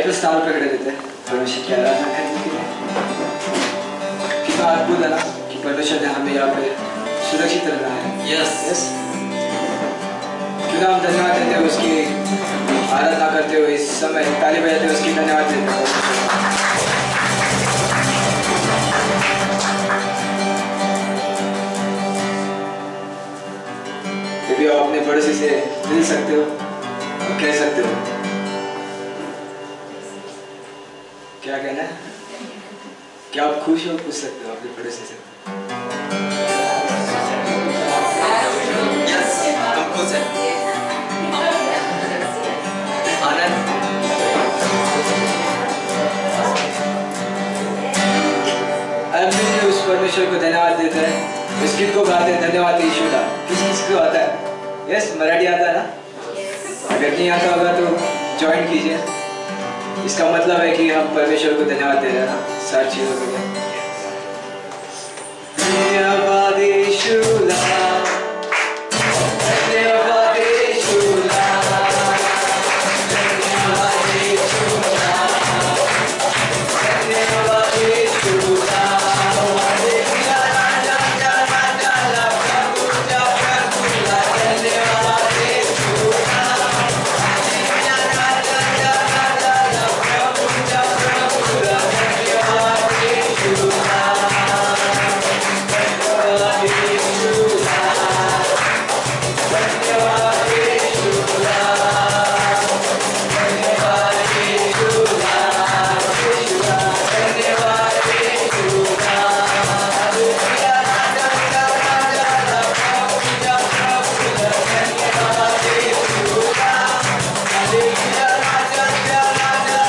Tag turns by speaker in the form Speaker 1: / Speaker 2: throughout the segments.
Speaker 1: तो स्थान पर खड़े रहते हैं परमेश्वर की आराधना करने के लिए। कितना अद्भुत है ना कि परमेश्वर ने हमें यहाँ पे सुरक्षित रखा है।
Speaker 2: यस
Speaker 1: यस, क्यों ना हम धन्यवाद देते हुए उसकी आराधना करते हुए इस समय ताली बजाते हुए उसकी धन्यवाद देते हैं। यदि आप अपने पड़ोसी से मिल सकते हो और कह सकते हो, क्या कहना है? क्या आप खुश हो? पूछ सकते हो अपने पड़ोसी से।
Speaker 2: यस हम खुश हैं। आनंद
Speaker 1: अब मिलकर उस परमेश्वर को धन्यवाद देते हैं। इस गीत को गाते हैं धन्यवाद यीशु का। किसको आता है? यस, मराठी आता है ना? अगर नहीं आता होगा तो ज्वाइन कीजिए। इसका मतलब है कि हम परमेश्वर को धन्यवाद दे रहे हैं ना सारी चीजों के लिए। धन्यवाद यीशु ला, धन्यवाद यीशु ला, धन्यवाद यीशु ला, धन्यवाद यीशु ला। हालेलुया राजा राजा राजा प्रभु ला प्रभु ला, धन्यवाद यीशु ला। हालेलुया राजा राजा राजा प्रभु ला प्रभु ला, धन्यवाद यीशु ला, धन्यवाद यीशु ला, धन्यवाद यीशु ला, धन्यवाद यीशु ला, यीशु ला, धन्यवाद यीशु ला। हालेलुया राजा राजा राजा प्रभु ला प्रभु ला, धन्यवाद यीशु ला। हालेलुया राजा राजा राजा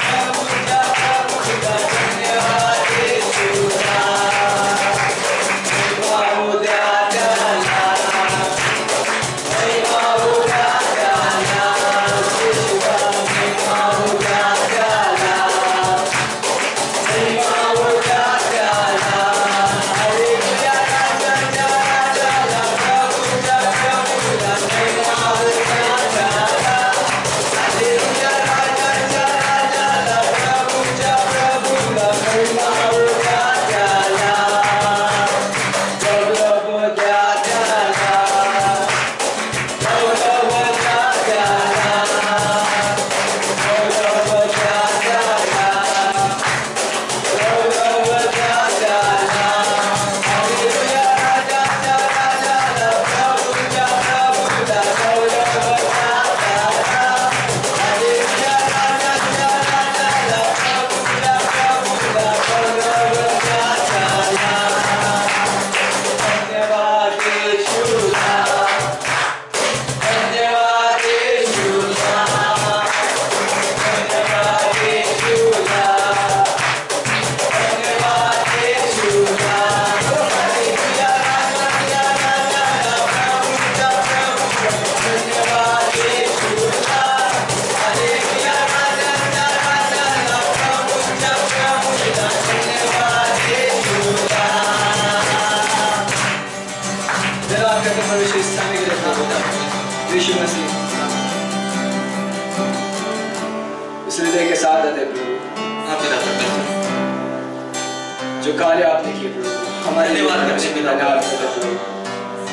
Speaker 1: प्रभु ला प्रभु ला, धन्यवाद यीशु ला। बाबू दादा ला, बाबू दादा ला, यीशु ला, बाबू दादा ला, बाबू दादा ला। हालेलुया राजा राजा राजा प्रभु ला प्रभु ला, बाबू दादा ला। हालेलुया राजा राजा राजा प्रभु ला प्रभु ला, बाबू दादा ला। यीशु मसीह इस हृदय के साथ आते प्रभु,
Speaker 2: हाँ पिता परमेश्वर
Speaker 1: जो कार्य आपने किए प्रभु हमारे लिए
Speaker 2: धन्यवाद करते हैं पिता
Speaker 1: प्रभु।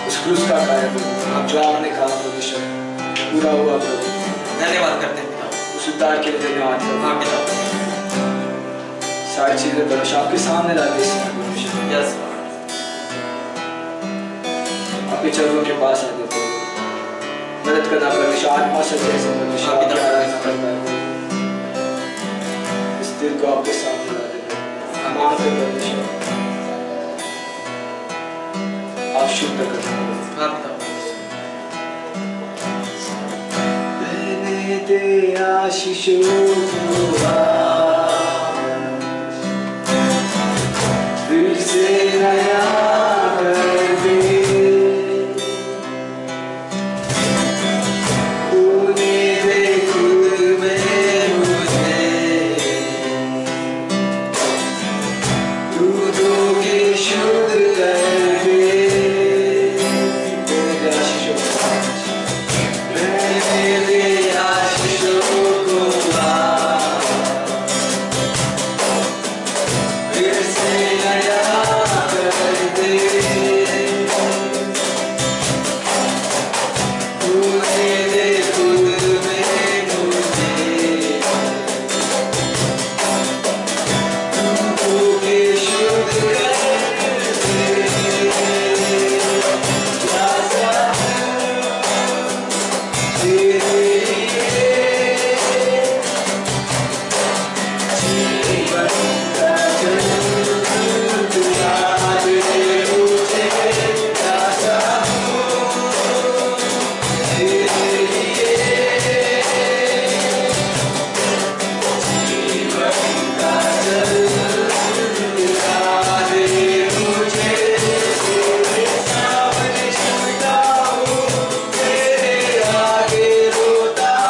Speaker 1: उस क्रूस का कार्य प्रभु जो आपने कहा परमेश्वर पूरा हुआ प्रभु,
Speaker 2: धन्यवाद करते हैं पिता।
Speaker 1: उस उद्धार के लिए धन्यवाद प्रभु।
Speaker 2: हाँ पिता
Speaker 1: सारी चीजें परमेश्वर आपके सामने लाते हैं परमेश्वर,
Speaker 2: यस
Speaker 1: आपके चरणों के पास आते प्रभु। मदद करना परमेश्वर, आत्मा सत्य से परमेश्वर
Speaker 2: हाँ पिता
Speaker 1: आपकी आराधना करता है। इस दिल को आपके सामने ला देते हैं, मांगते हैं परमेश्वर आप शुद्ध करना।
Speaker 2: हाँ पिता
Speaker 1: मैंने दे आशीषों को फिर से नया कर दे, तूने दे खुद में मुझे, तू दोगे शुद्ध कर दे। मैंने दे आशीषों रोता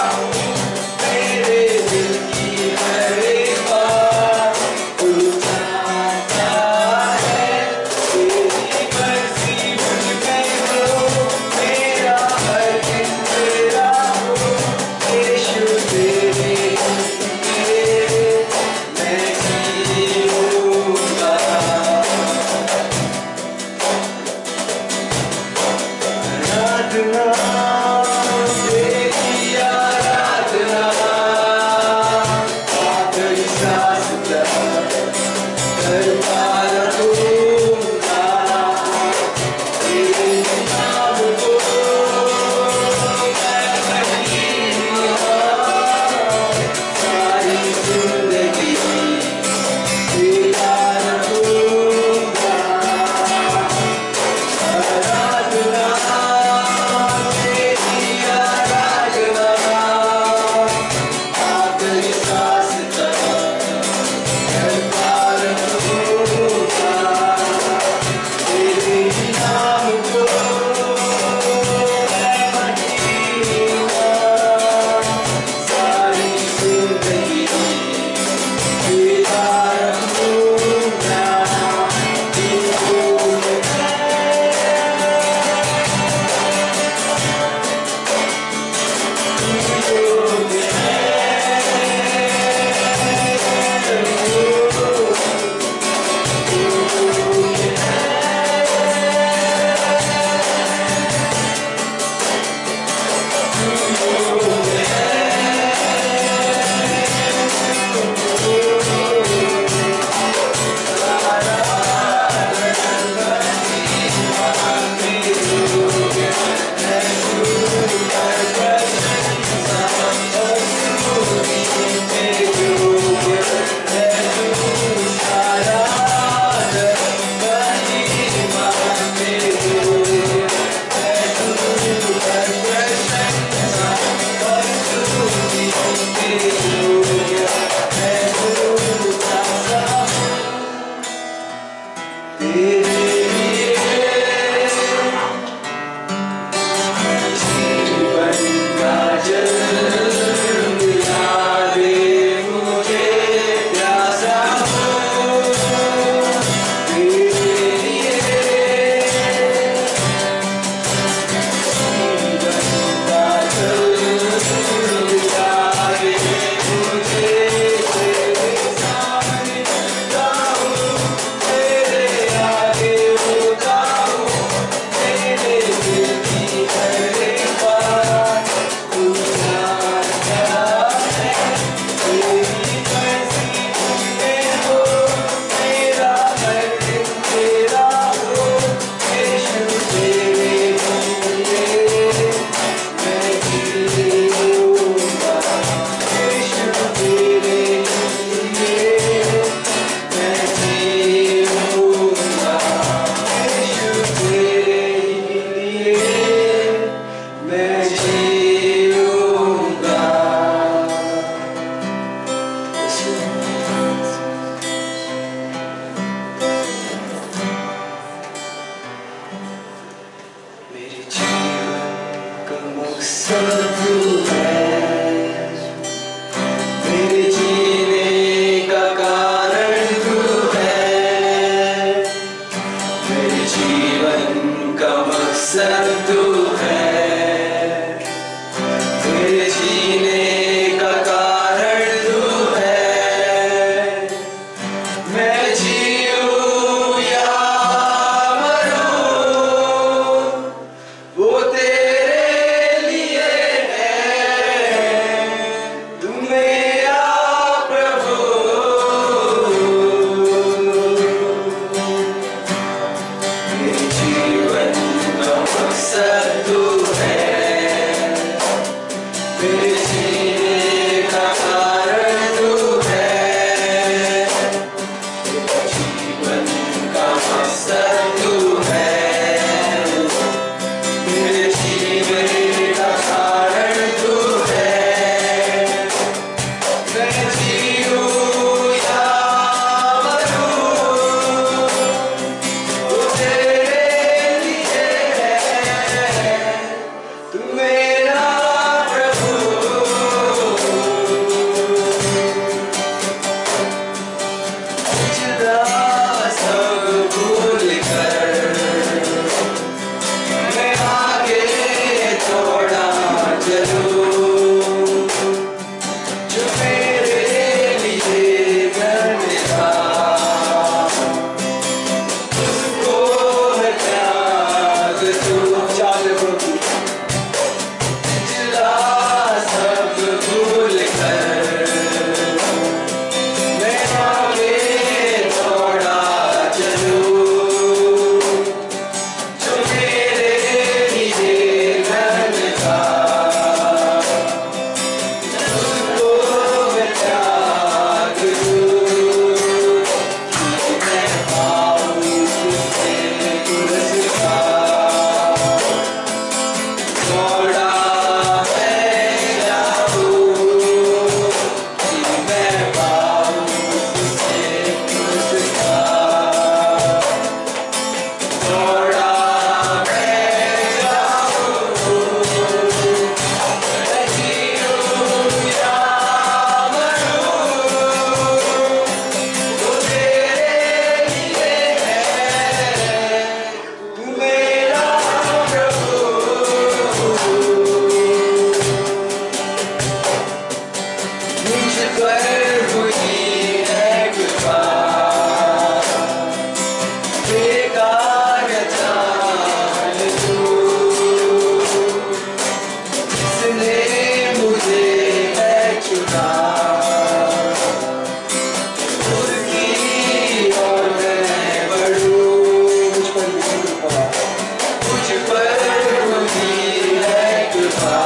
Speaker 1: मेरे जीने का कारण तू है, जीवन का मकसद तू है, मेरे जीने का कारण तू है, मैं जीऊँ या मरूँ तू तेरे लिए है, तू मेरा प्रभु। जुदा सब भूल कर मैं आगे थोड़ा चलूं, जो मेरे लिए बनेगा उसको मैं त्याग दूं। चाल प्रभु जुदा सब भूल कर मैं आगे थोड़ा चलूं, जो मेरे लिए बनेगा उसको मैं त्याग दूं। कि मैं पाऊँ तुझसे पुरस्कार, थोड़ा मैं जाऊँ, कि मैं पाऊँ तुझसे पुरस्कार, थोड़ा मैं जाऊँ, मैं जीऊँ या मरूँ वो तेरे लिए है, तू मेरा प्रभु। मुझ पर हुई है कृपा, बेकार जान तू, जिसने मुझे है चुना, उसकी और मैं बढ़ूं। मुझ पर हुई है कृपा,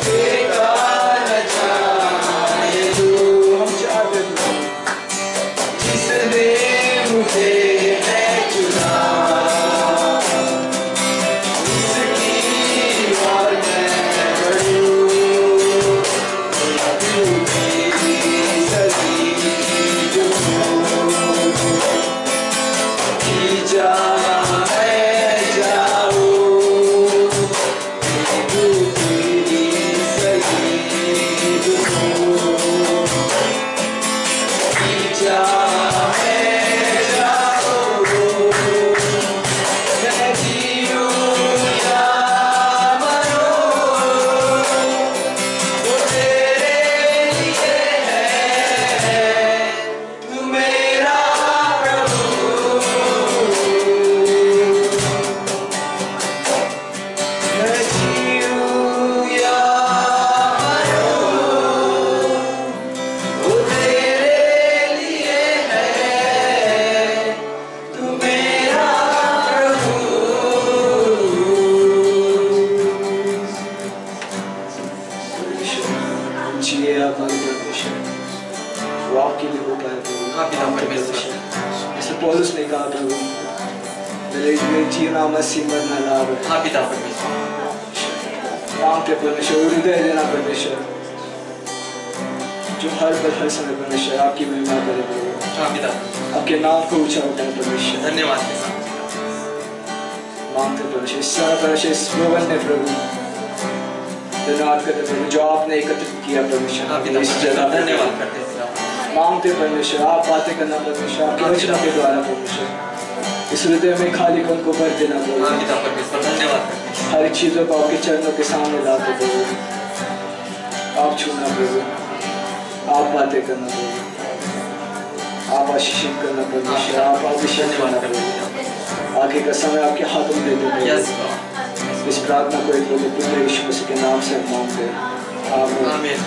Speaker 1: बेकार जाने तू। हम चाहते हैं जिसने मुझे है चुना, उसकी और मैं बढ़ूं। तू मेरी सदी जो की जहाँ मैं जाऊँ, तू मेरी सदी जो की जहाँ मैं जाऊँ, मैं जीऊँ या मरूँ वो तेरे लिए है, तू मेरा प्रभु। मैं जीऊँ या मरूँ वो तेरे लिए है, तू मेरा प्रभु। जिए हमारे परमेश्वर, वो आपके लिए हो पाए प्रभु।
Speaker 2: हाँ पिता परमेश्वर।
Speaker 1: जैसे पौलुस ने कहा प्रभु, मेरे जीना मसीह मरना लाभ है।
Speaker 2: हाँ पिता परमेश्वर।
Speaker 1: मांगते परमेश्वर, हृदय देना परमेश्वर, जो हर पल हर समय परमेश्वर आपकी महिमा करे प्रभु,
Speaker 2: हाँ पिता
Speaker 1: आपके नाम को ऊंचा उठाए परमेश्वर।
Speaker 2: धन्यवाद पिता।
Speaker 1: मांगते परमेश्वर, इस समय परमेश्वर इस भवन में प्रभु धन्यवाद करते प्रभु, जो आपने एकत्रित किया परमेश्वर
Speaker 2: हाँ पिता
Speaker 1: इस जगह पे।
Speaker 2: धन्यवाद करते हैं पिता।
Speaker 1: मांगते परमेश्वर, आप बातें करना परमेश्वर, आपके वचनों के द्वारा परमेश्वर, इस हृदय में खालीपन को भर देना प्रभु।
Speaker 2: हाँ पिता परमेश्वर धन्यवाद करते हैं।
Speaker 1: हर एक चीजों को आपके चरणों के सामने लाते प्रभु, आप छूना प्रभु, आप बातें करना प्रभु, आप आशीषित करना परमेश्वर, आप अभिषेक करना प्रभु। आगे का समय आपके हाथों में दे देते
Speaker 2: यस
Speaker 1: हैं। इस प्रार्थना को एक लोग पुत्र यीशु मसीह के नाम से हम मांगते हैं, आमीन।
Speaker 2: आमीन।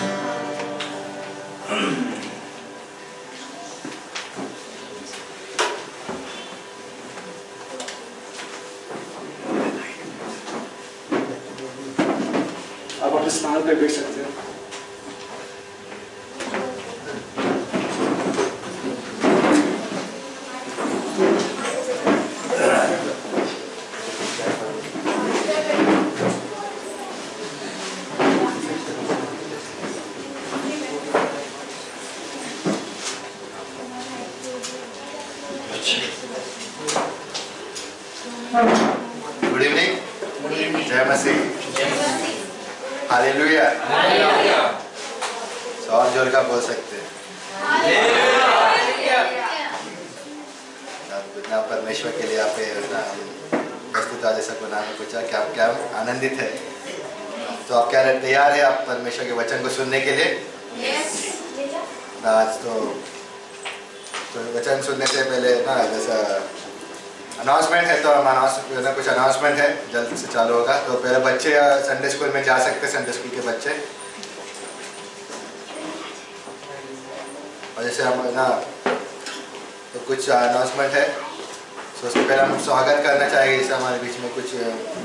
Speaker 3: स्थान पर बैठ सकते हैं।
Speaker 4: गुड इवनिंग, जय मसीह, हालेलुया। और जोर का बोल सकते हैं। ना परमेश्वर के लिए आप वस्तुतः जैसा को नाम पूछा कि आप क्या आनंदित है, तो आप क्या तैयार है आप परमेश्वर के वचन को सुनने के लिए? आज तो वचन सुनने से पहले ना जैसा अनाउंसमेंट है, तो हम कुछ अनाउंसमेंट है जल्द से चालू होगा। तो पहले बच्चे संडे स्कूल में जा सकते हैं, संडे स्कूल के बच्चे। और जैसे हम ना तो कुछ अनाउंसमेंट है, तो उसके पहले हम स्वागत करना चाहेंगे। जैसे हमारे बीच में कुछ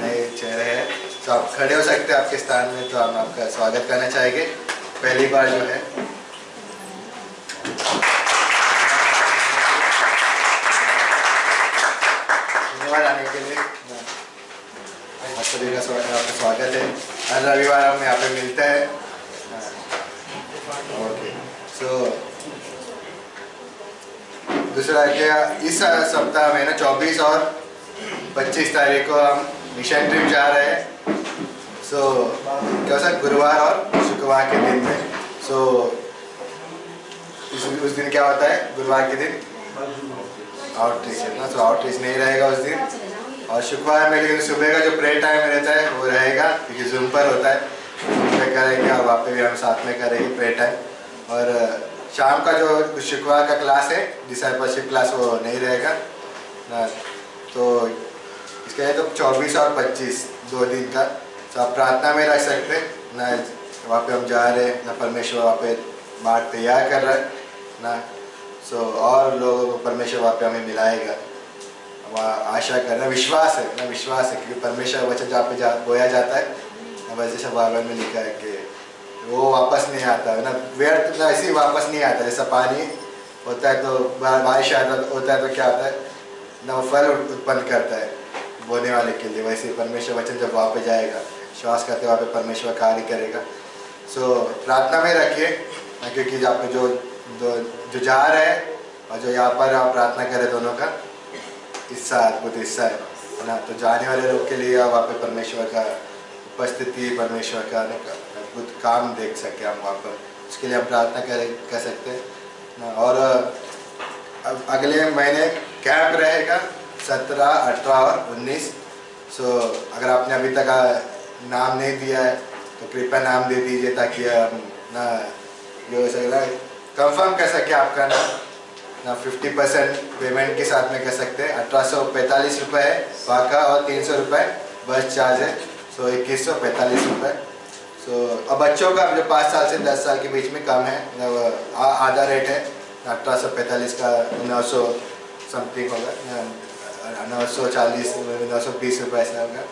Speaker 4: नए चेहरे हैं, तो आप खड़े हो सकते हैं आपके स्थान में, तो हम आपका स्वागत करना चाहेंगे पहली बार जो है। आने के लिए आप सभी का स्वागत है। हर रविवार हम यहाँ पे मिलते हैं। ओके, सो दूसरा क्या, इस सप्ताह में ना 24 और 25 तारीख को हम मिशन ट्रिप जा रहे हैं। सो क्या सर, गुरुवार और शुक्रवार के दिन में। सो उस दिन क्या होता है, गुरुवार के दिन आउटरीच है ना, तो आउटरीच नहीं रहेगा उस दिन। और शुक्रवार में लेकिन सुबह का जो प्रेयर टाइम रहता है वो रहेगा, क्योंकि जूम पर होता है, जूम पे करेंगे और वहाँ पे भी हम साथ में करेंगे प्रेयर टाइम। और शाम का जो शुक्रवार का क्लास है, डिसाइपलशिप क्लास, वो नहीं रहेगा ना। तो इसके लिए तो 24 और 25 2 दिन का तो आप प्रार्थना में रख सकते ना। वहाँ पे हम जा रहे हैं ना, परमेश्वर वहाँ पे मार्ग तैयार कर रहा है ना। सो और लोगों को परमेश्वर वहाँ पे हमें मिलाएगा, वहाँ आशा करना, विश्वास है ना, विश्वास है, क्योंकि परमेश्वर वचन जहाँ पे बोया जाता है ना, जैसा बाइबल में लिखा है कि वो वापस नहीं आता है ना, व्यर्थ ना, ऐसे ही वापस नहीं आता। जैसा पानी होता है तो बारिश होता है तो क्या होता है ना, वो फल उत्पन्न करता है बोने वाले के लिए, वैसे परमेश्वर वचन जब वहाँ पे जाएगा, विश्वास करते वहाँ पे परमेश्वर कार्य करेगा। सो प्रार्थना में रखिए ना, क्योंकि आप जो जा रहे हैं और जो यहाँ पर आप प्रार्थना करें, दोनों का हिस्सा, अद्भुत हिस्सा है ना। तो जाने वाले लोग के लिए वहाँ पे परमेश्वर का उपस्थिति, परमेश्वर का अद्भुत काम देख सके हम वहाँ पर, उसके लिए हम प्रार्थना कर सकते हैं ना। और अब अगले महीने कैंप रहेगा 17, 18 और 19। सो अगर आपने अभी तक नाम नहीं दिया है तो कृपया नाम दे दीजिए, ताकि हम ना जो कंफर्म कर सके आपका ना 50% पेमेंट के साथ में कर सकते हैं। 1845 रुपये है वहाँ का, और 300 रुपये बस चार्ज है। सो 2145 रुपये। सो अब बच्चों का जो 5 साल से 10 साल के बीच में कम है, आधा रेट है। 1845 का 900 समथिंग होगा, 940 920 रुपये ऐसा होगा।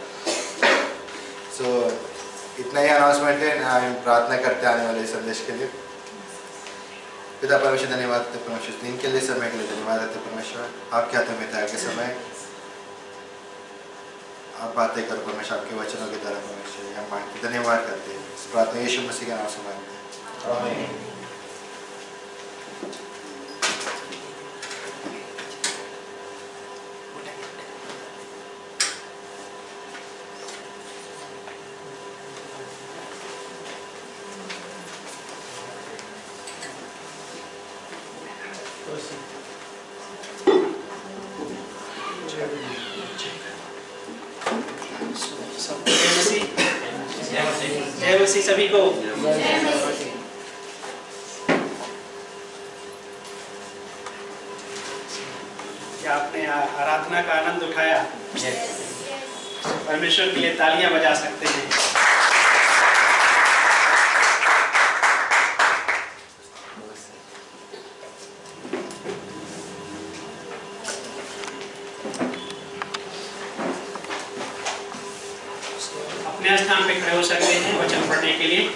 Speaker 4: सो इतना ही अनाउंसमेंट है ना। हम प्रार्थना करते आने वाले संदेश के लिए। पिता परमेश्वर, धन्यवाद देते परमेश्वर दिन के लिए, समय के लिए धन्यवाद देते परमेश्वर। आपके हाथों में था के समय आप बातें करो परमेश्वर, आपके वचनों के द्वारा परमेश्वर हम मांगते धन्यवाद करते हैं। इस प्रार्थना यीशु मसीह के नाम से मांगते हैं, आमीन।
Speaker 3: जय मसीह सभी को। क्या आपने आराधना का आनंद उठाया? परमेश्वर के लिए तालियां बजा सकते हैं। अपने स्थान पे खड़े हो सकते हैं। हैं वचन पढ़ने के लिए।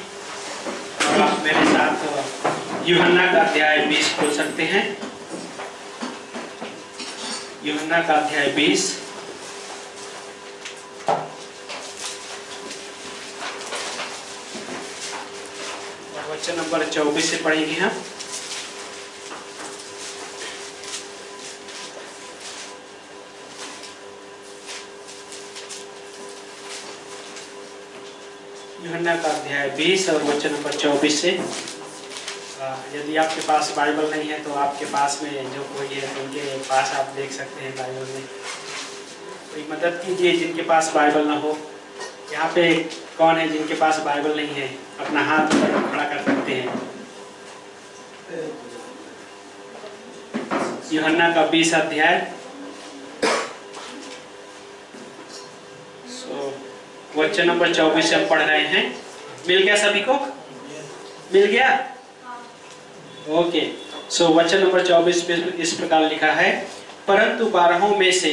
Speaker 3: और आप मेरे साथ यूहन्ना का अध्याय 20 खोल सकते हैं। यूहन्ना का अध्याय 20 और वचन नंबर 24 से पढ़ेंगे हम। यूहन्ना का अध्याय 20 और वचन नंबर 24 से। यदि आपके पास बाइबल नहीं है तो आपके पास में जो कोई है उनके पास आप देख सकते हैं बाइबल में। कोई मदद कीजिए जिनके पास बाइबल ना हो। यहाँ पे कौन है जिनके पास बाइबल नहीं है? अपना हाथ ऊपर खड़ा कर सकते हैं। यूहन्ना का 20 अध्याय वचन नंबर 24 से हम पढ़ रहे हैं। मिल गया सभी को? मिल गया? ओके। सो वचन नंबर 24 पे इस प्रकार लिखा है, परंतु 12 में से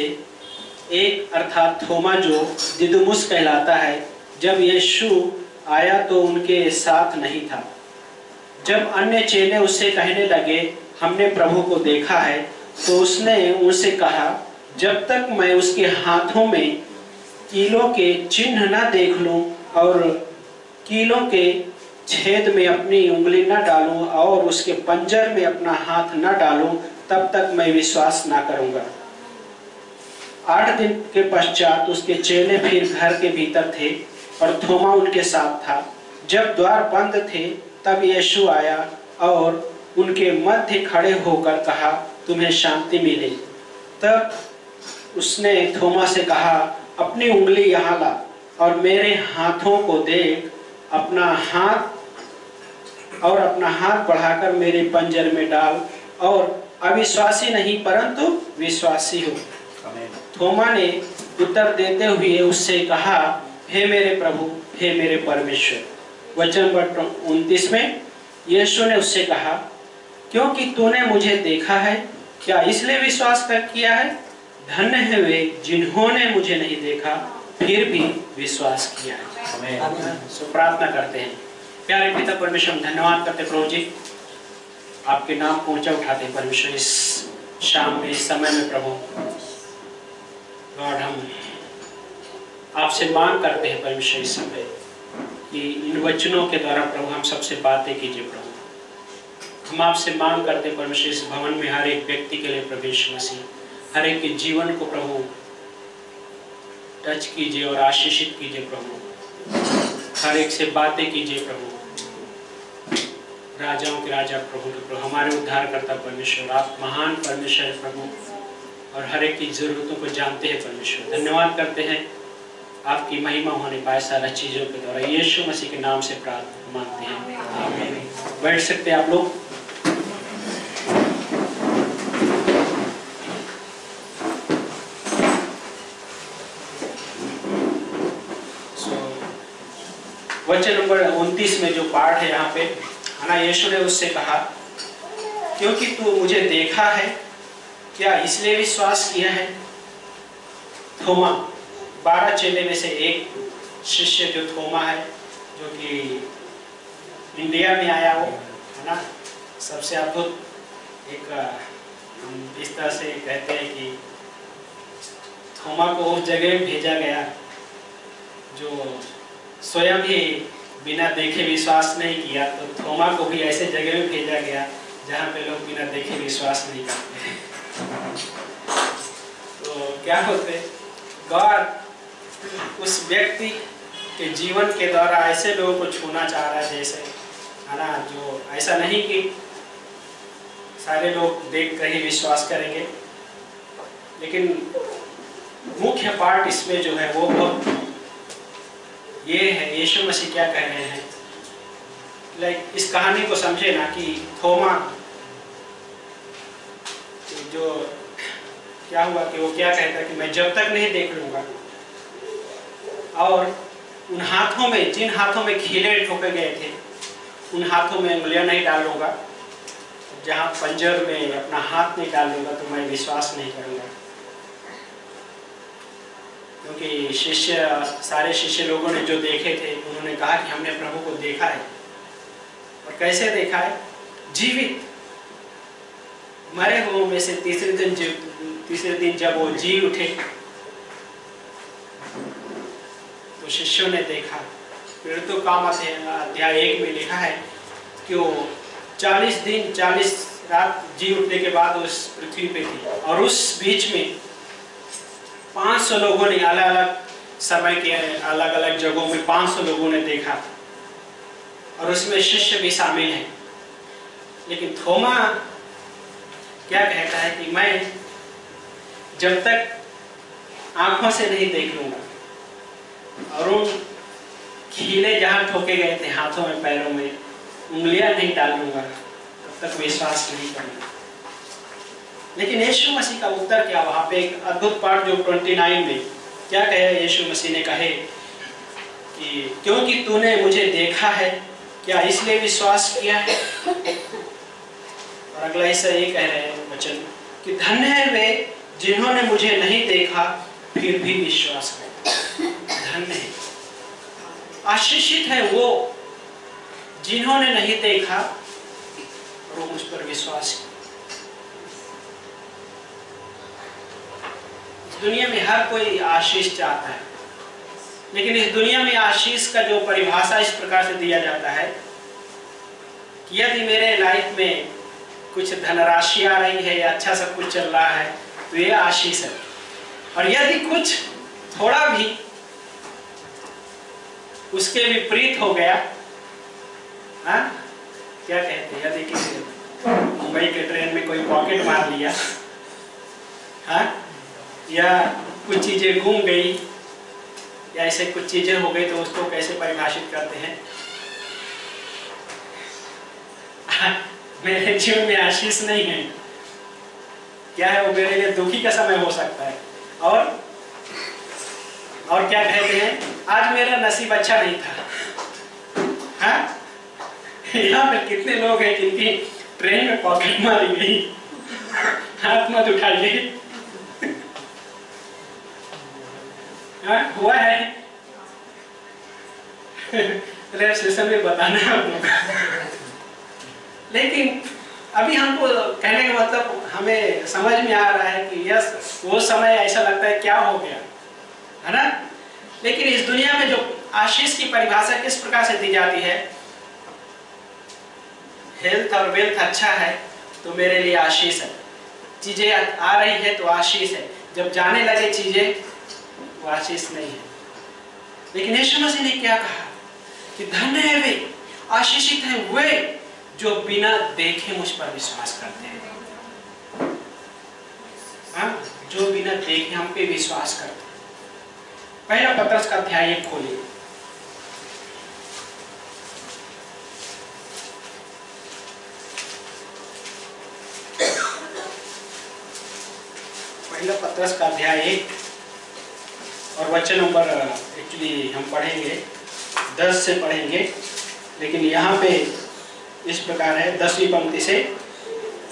Speaker 3: एक अर्थात थोमा जो दिदुमुस कहलाता है, जब यीशु आया तो उनके साथ नहीं था। जब अन्य चेले उससे कहने लगे हमने प्रभु को देखा है, तो उसने उनसे कहा, जब तक मैं उसके हाथों में कीलों के चिन्ह न देख लूं और कीलों के छेद में अपनी उंगली न डालूं और उसके पंजर में अपना हाथ न डालूं, तब तक मैं विश्वास न करूंगा। 8 दिन के पश्चात उसके चेले फिर घर के भीतर थे और थोमा उनके साथ था। जब द्वार बंद थे तब यीशु आया और उनके मध्य खड़े होकर कहा, तुम्हें शांति मिले। तब उसने थोमा से कहा, अपनी उंगली यहाँ ला और मेरे हाथों को देख, अपना हाथ बढ़ाकर मेरे पंजर में डाल और अविश्वासी नहीं परंतु विश्वासी हो। थोमा ने उत्तर देते हुए उससे कहा, हे मेरे प्रभु, हे मेरे परमेश्वर। वचन नंबर 29 में यीशु ने उससे कहा, क्योंकि तूने मुझे देखा है, क्या इसलिए विश्वास कर किया है? धन्य है वे जिन्होंने मुझे नहीं देखा फिर भी विश्वास किया है। सो प्रार्थना करते हैं। प्यारे पिता परमेश्वर, धन्यवाद करते प्रभु जी, आपके नाम को ऊंचा उठाते परमेश्वर। इस शाम में, इस समय में प्रभु गॉड, हम आपसे मांग करते हैं परमेश्वर इस समय कि इन वचनों के द्वारा प्रभु हम सबसे बातें कीजिए प्रभु। हम आपसे मांग करते हैं परमेश्वर, इस भवन में हर एक व्यक्ति के लिए प्रभु यीशु मसीह हर एक के जीवन को प्रभु टच कीजिए और आशीषित कीजिए प्रभु। हर एक से बातें कीजिए प्रभु। राजाओं के राजा प्रभु हमारे उद्धारकर्ता परमेश्वर, आप महान परमेश्वर है प्रभु, और हर एक की जरूरतों को जानते हैं परमेश्वर। धन्यवाद करते हैं, आपकी महिमा होने पाए सारा चीज़ों के द्वारा। यीशु मसीह के नाम से प्रार्थना मांगते हैं, आमीन। बैठ सकते हैं आप लोग। वचन नंबर 29 में जो पाठ है यहाँ पे, है ना, यीशु ने उससे कहा, क्योंकि तू मुझे देखा है, क्या इसलिए विश्वास किया है? थोमा 12 चेले में से एक शिष्य जो थोमा है, जो कि इंडिया में आया हो, है ना, सबसे अद्भुत एक इस तरह से कहते हैं कि थोमा को उस जगह भेजा गया जो स्वयं ही बिना देखे विश्वास नहीं किया, तो थोमा को भी ऐसे जगह में भेजा गया जहाँ पे लोग बिना देखे विश्वास नहीं करते। तो क्या होते, गॉड उस व्यक्ति के जीवन के द्वारा ऐसे लोगों को छूना चाह रहा है, जैसे, है ना, जो ऐसा नहीं कि सारे लोग देख कर ही विश्वास करेंगे, लेकिन मुख्य पार्ट इसमें जो है वो बहुत ये है, यीशु मसीह क्या कह रहे हैं। इस कहानी को समझे ना, कि थोमा जो क्या हुआ कि वो क्या कहता कि मैं जब तक नहीं देख लूंगा और उन हाथों में, जिन हाथों में खीले ठोके गए थे, उन हाथों में उंगलियां नहीं डालूंगा, जहाँ पंजर में अपना हाथ नहीं डालूंगा, तो मैं विश्वास नहीं करूंगा। क्योंकि सारे शिष्य लोगों ने जो देखे थे उन्होंने कहा कि हमने प्रभु को देखा है। और कैसे देखा है? जीवित, मरे हुओं में से तीसरे दिन जब वो जी उठे तो शिष्यों ने देखा। फिर तो काम अध्याय 1 में लिखा है कि वो 40 दिन 40 रात जी उठने के बाद उस पृथ्वी पे थी, और उस बीच में 500 लोगों ने अलग अलग समय के अलग अलग जगहों में 500 लोगों ने देखा, और उसमें शिष्य भी शामिल हैं। लेकिन थोमा क्या कहता है कि मैं जब तक आंखों से नहीं देख लूंगा और उन कीले जहां ठोके गए थे हाथों में पैरों में उंगलियां नहीं डाल लूंगा तब तक विश्वास नहीं करूंगा। लेकिन यीशु मसीह का उत्तर क्या? वहां पे एक अद्भुत पाठ जो 29 में क्या कहे यीशु मसीह ने कहे कि क्योंकि तूने मुझे देखा है क्या इसलिए विश्वास किया है? और अगला हिस्सा ये कह रहे हैं वचन कि धन्य है वे जिन्होंने मुझे नहीं देखा फिर भी विश्वास किया। धन्य है, आशीषित है वो जिन्होंने नहीं देखा और वो मुझ पर विश्वास किया। इस दुनिया में हर कोई आशीष चाहता है, लेकिन इस दुनिया में आशीष का जो परिभाषा इस प्रकार से दिया जाता है कि यदि मेरे लाइफ में कुछ धनराशि आ रही है या अच्छा सब कुछ चल रहा है तो ये आशीष है, और यदि कुछ थोड़ा भी उसके विपरीत हो गया, हाँ क्या कहते हैं, यदि किसी मुंबई के ट्रेन में कोई पॉकेट मार लिया, हाँ, या कुछ चीजें गुम गई या ऐसे कुछ चीजें हो गई तो उसको कैसे परिभाषित करते हैं? मेरे जीवन में आशीष नहीं है, क्या है वो? मेरे लिए दुखी का समय हो सकता है। और क्या कहते हैं? आज मेरा नसीब अच्छा नहीं था। हाँ, यहाँ पे कितने लोग हैं जिनकी ट्रेन में पॉकेट मारी गई? हाथ मत उठाइए। हाँ, हुआ है। रेल स्टेशन में बताना है आप लोग। लेकिन अभी हमको कहने का मतलब हमें समझ में आ रहा है कि यस, वो समय ऐसा लगता है क्या हो गया, है ना? लेकिन इस दुनिया में जो आशीष की परिभाषा किस प्रकार से दी जाती है? हेल्थ और वेल्थ अच्छा है तो मेरे लिए आशीष है, चीजें आ रही है तो आशीष है, जब जाने लगे चीजें वो आशीष नहीं है। लेकिन यीशु मसीह ने क्या कहा कि धन्य है वे, आशीषित है वे जो बिना देखे मुझ पर विश्वास करते हैं। हाँ, जो बिना देखे हम पे विश्वास करते हैं। पहला पत्रस का अध्याय 1 खोलिए। पहला पत्रस का अध्याय 1 और वचन नंबर एक्चुअली हम पढ़ेंगे 10 से पढ़ेंगे, लेकिन यहाँ पे इस प्रकार है 10वीं पंक्ति से,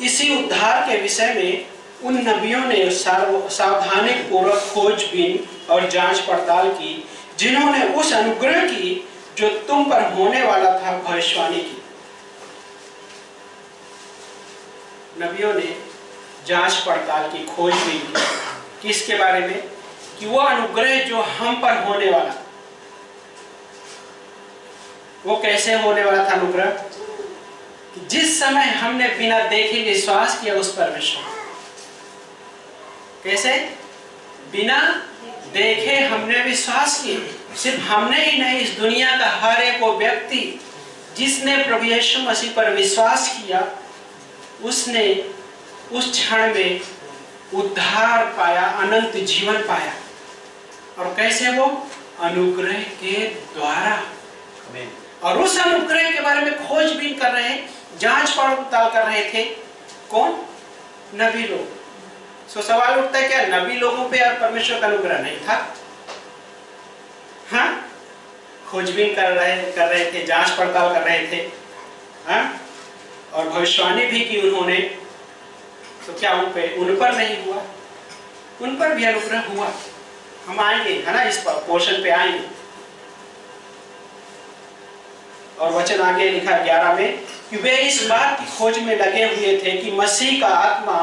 Speaker 3: इसी उद्धार के विषय में उन नबियों ने सावधानी पूर्वक खोजबीन और जांच पड़ताल की, जिन्होंने उस अनुग्रह की जो तुम पर होने वाला था भविष्यवाणी की। नबियों ने जांच पड़ताल की, खोजबीन की, किसके बारे में? कि वो अनुग्रह जो हम पर होने वाला, वो कैसे होने वाला था अनुग्रह? जिस समय हमने बिना देखे विश्वास किया उस परमेश्वर। कैसे? बिना देखे हमने विश्वास किया। सिर्फ हमने ही नहीं, इस दुनिया का हर एक वो व्यक्ति जिसने प्रभु यीशु मसीह पर विश्वास किया, उसने उस क्षण में उद्धार पाया, अनंत जीवन पाया। और कैसे? वो अनुग्रह के द्वारा। और उस अनुग्रह के बारे में खोजबीन कर रहे हैं, जांच पड़ताल कर रहे थे। कौन? नबी लोग। सो सवाल उठता है, क्या नबी लोगों पे और परमेश्वर का अनुग्रह नहीं था? हाँ, खोजबीन कर रहे थे, जांच पड़ताल कर रहे थे, हाँ, और भविष्यवाणी भी की उन्होंने। तो क्या उन पर नहीं हुआ? उन पर भी अनुग्रह हुआ। हम आएंगे, है ना, इस पोर्शन पे आएंगे। और वचन आगे लिखा 11 में कि वे इस बात की खोज में लगे हुए थे कि मसीह का आत्मा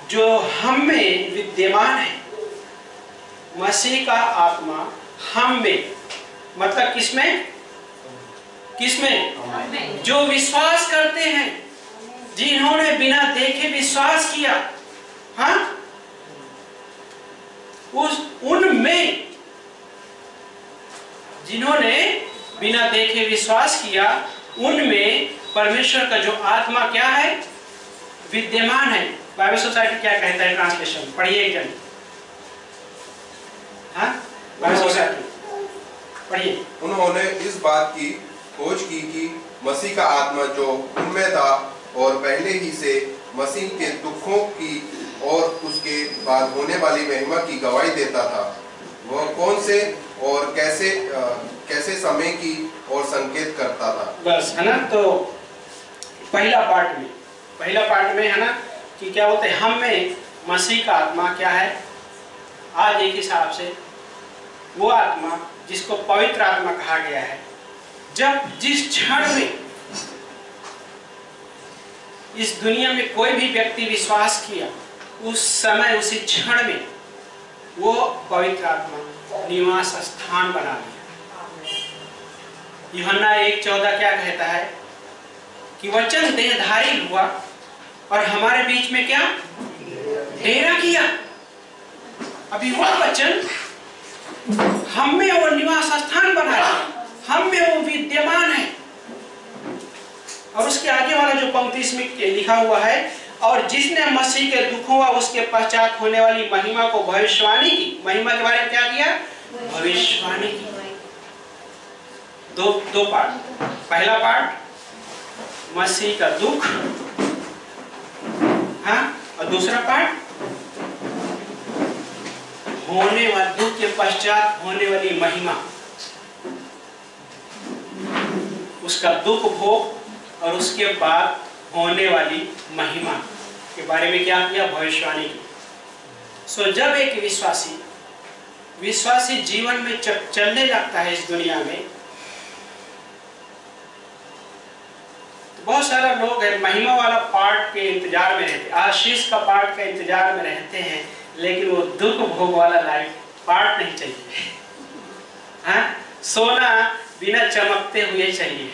Speaker 3: जो हम में विद्यमान है, मसीह का आत्मा हम में, मतलब किसमें? किसमें? जो विश्वास करते हैं, जिन्होंने बिना देखे विश्वास किया, हाँ, उनमें, जिन्होंने बिना देखे विश्वास किया, उनमें परमेश्वर का जो आत्मा क्या है? विद्यमान है। बाइबल सोसाइटी क्या कहता है ट्रांसलेशन? पढ़िए एक जन। हाँ, बाइबल सोसाइटी पढ़िए।
Speaker 5: उन्होंने इस बात की खोज की कि मसीह का आत्मा जो उनमें था और पहले ही से मसीह के दुखों की और उसके बाद होने वाली महिमा की गवाही देता था, वह कौन से और कैसे समय की और संकेत करता था। बस,
Speaker 3: है ना। तो पहला पार्ट में है ना कि क्या बोलते हैं, हम में मसीह का आत्मा क्या है? आज एक हिसाब से वो आत्मा जिसको पवित्र आत्मा कहा गया है, जब जिस क्षण में इस दुनिया में कोई भी व्यक्ति विश्वास किया, उस समय उसी क्षण में वो पवित्र आत्मा निवास स्थान बना लिया। यूहन्ना 1:14 क्या कहता है कि वचन देहधारी हुआ और हमारे बीच में क्या डेरा किया। अभी वो वचन हम में वो निवास स्थान बना लिया, हम में वो विद्यमान है। और उसके आगे वाला जो पंक्ति इसमें लिखा हुआ है, और जिसने मसीह के दुखों व उसके पश्चात होने वाली महिमा को भविष्यवाणी की। महिमा के बारे में क्या किया? भविष्यवाणी की। दो पार्ट। पहला पार्ट मसीह का दुख, हाँ, और दूसरा पार्ट होने वाले दुख के पश्चात होने वाली महिमा, उसका दुख भोग और उसके बाद होने वाली महिमा के बारे में क्या किया? भविष्यवाणी की। सो जब एक विश्वासी जीवन में चलने लगता है इस दुनिया में, तो बहुत सारा लोग है महिमा वाला पार्ट के इंतजार में रहते, आशीष का पार्ट का इंतजार में रहते हैं, लेकिन वो दुख भोग वाला लाइफ पार्ट नहीं चाहिए। हाँ, सोना बिना चमकते हुए चाहिए।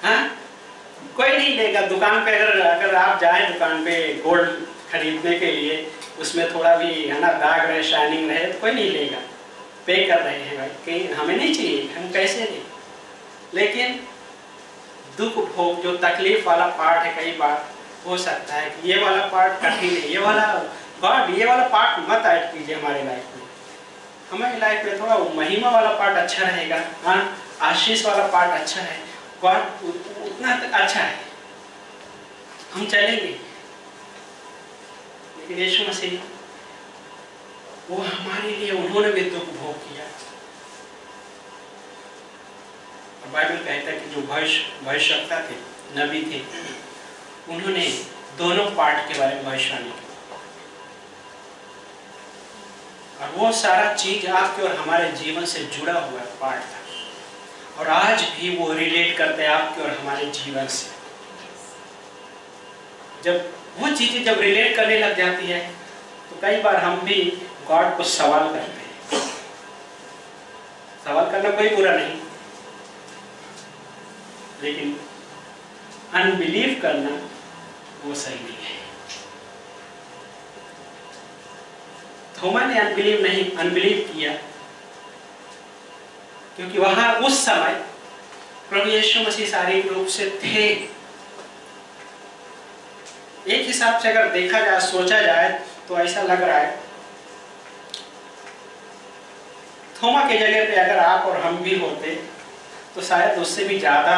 Speaker 3: हाँ, कोई नहीं लेगा। दुकान पे अगर आप जाएं दुकान पे गोल्ड खरीदने के लिए, उसमें थोड़ा भी है ना दाग रहे, शाइनिंग रहे, तो कोई नहीं लेगा। पे कर रहे हैं भाई, कहीं हमें नहीं चाहिए, हम कैसे लें। लेकिन दुख भोग जो तकलीफ वाला पार्ट है, कई बार हो सकता है कि ये वाला पार्ट कठिन है, ये वाला गॉड ये वाला पार्ट मत ऐड कीजिए हमारे लाइफ में। हमारी लाइफ में थोड़ा महिमा वाला पार्ट अच्छा रहेगा, हाँ, आशीष वाला पार्ट अच्छा है, गॉड उतना अच्छा है, हम चलेंगे। लेकिन यीशु मसीह वो हमारे लिए, उन्होंने भी दुख भोग किया। और बाइबल कहता है कि जो भविष्यवक्ता थे, नबी थे, उन्होंने दोनों पार्ट के बारे में भविष्यवाणी की। और वो सारा चीज आपके और हमारे जीवन से जुड़ा हुआ पार्ट था, और आज भी वो रिलेट करते हैं आपके और हमारे जीवन से। जब वो चीजें जब रिलेट करने लग जाती है, तो कई बार हम भी गॉड को सवाल करते हैं। सवाल करना कोई बुरा नहीं, लेकिन अनबिलीव करना वो सही नहीं है। थोमा ने अनबिलीव किया, क्योंकि वहां उस समय प्रभु यीशु मसीह शारीरिक रूप से थे। एक हिसाब से अगर देखा जाए, सोचा जाए, तो ऐसा लग रहा है थोमा के जगह पे अगर आप और हम भी होते, तो शायद उससे भी ज्यादा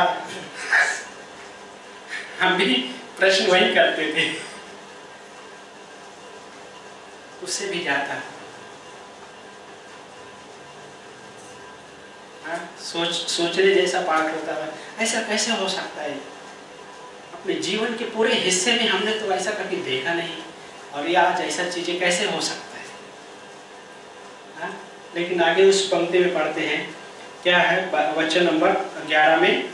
Speaker 3: हम भी प्रश्न वही करते थे, उससे भी ज्यादा। सोचने जैसा पाठ होता है। ऐसा कैसे हो सकता है? अपने जीवन के पूरे हिस्से में हमने तो ऐसा कभी देखा नहीं, और ये आज ऐसा चीजें कैसे हो सकता है? लेकिन आगे उस पंक्ति में पढ़ते हैं क्या है, वचन नंबर 11 में,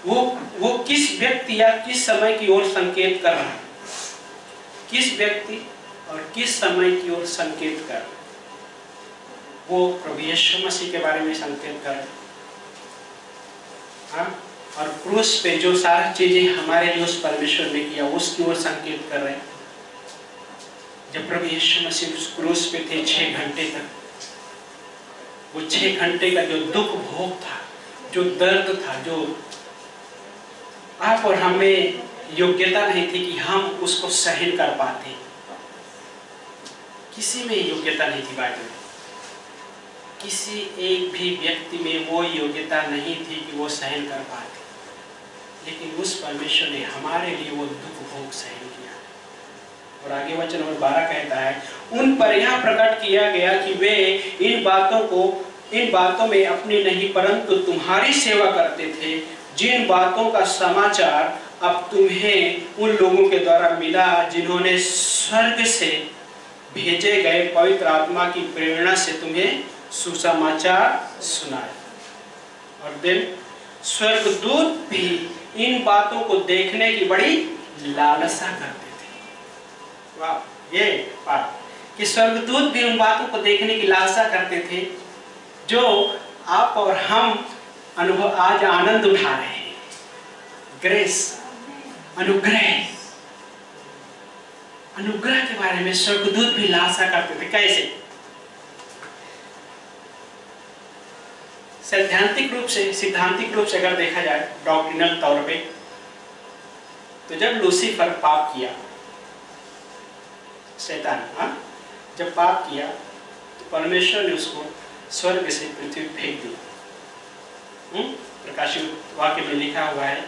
Speaker 3: वो किस व्यक्ति या किस समय की ओर संकेत कर रहा है, किस व्यक्ति और किस समय की ओर संकेत कर रहा है? वो प्रभु यीशु मसीह के बारे में संकेत कर रहा है। हाँ? और क्रूस पे जो सारी चीजें हमारे लिए उस परमेश्वर ने किया उसकी ओर संकेत कर रहे हैं। जब प्रभु यीशु मसीह उस क्रूस पे थे 6 घंटे तक, वो 6 घंटे का जो दुख भोग था, जो दर्द था, जो आप और हमें योग्यता नहीं थी कि हम उसको सहन कर पाते, किसी में योग्यता नहीं थी। बाइबल में किसी एक भी व्यक्ति में वो योग्यता नहीं थी कि वो सहन कर पाते, लेकिन उस परमेश्वर ने हमारे लिए वो दुख भोग सहन किया। और आगे वचन नंबर 12 कहता है, उन पर यह प्रकट किया गया कि वे इन बातों में अपनी नहीं परंतु तुम्हारी सेवा करते थे, जिन बातों का समाचार अब तुम्हें उन लोगों के द्वारा मिला जिन्होंने स्वर्ग से भेजे गए पवित्र आत्मा की प्रेरणा से तुम्हें सुसमाचार सुनाया। और दिन स्वर्गदूत भी इन बातों को देखने की बड़ी लालसा करते थे। वाह, ये बात कि स्वर्गदूत भी उन बातों को देखने की लालसा करते थे जो आप और हम अनुभव आज आनंद उठा रहे हैं। ग्रेस, अनुग्रह के बारे में स्वर्गदूत भी लालसा करते थे। कैसे? सैद्धांतिक रूप से अगर देखा जाए, डॉक्ट्रिनल तौर पे, तो जब लूसीफर पाप किया, शैतान जब पाप किया तो परमेश्वर ने उसको स्वर्ग से पृथ्वी फेंक दी। प्रकाशित वाक्य में लिखा हुआ है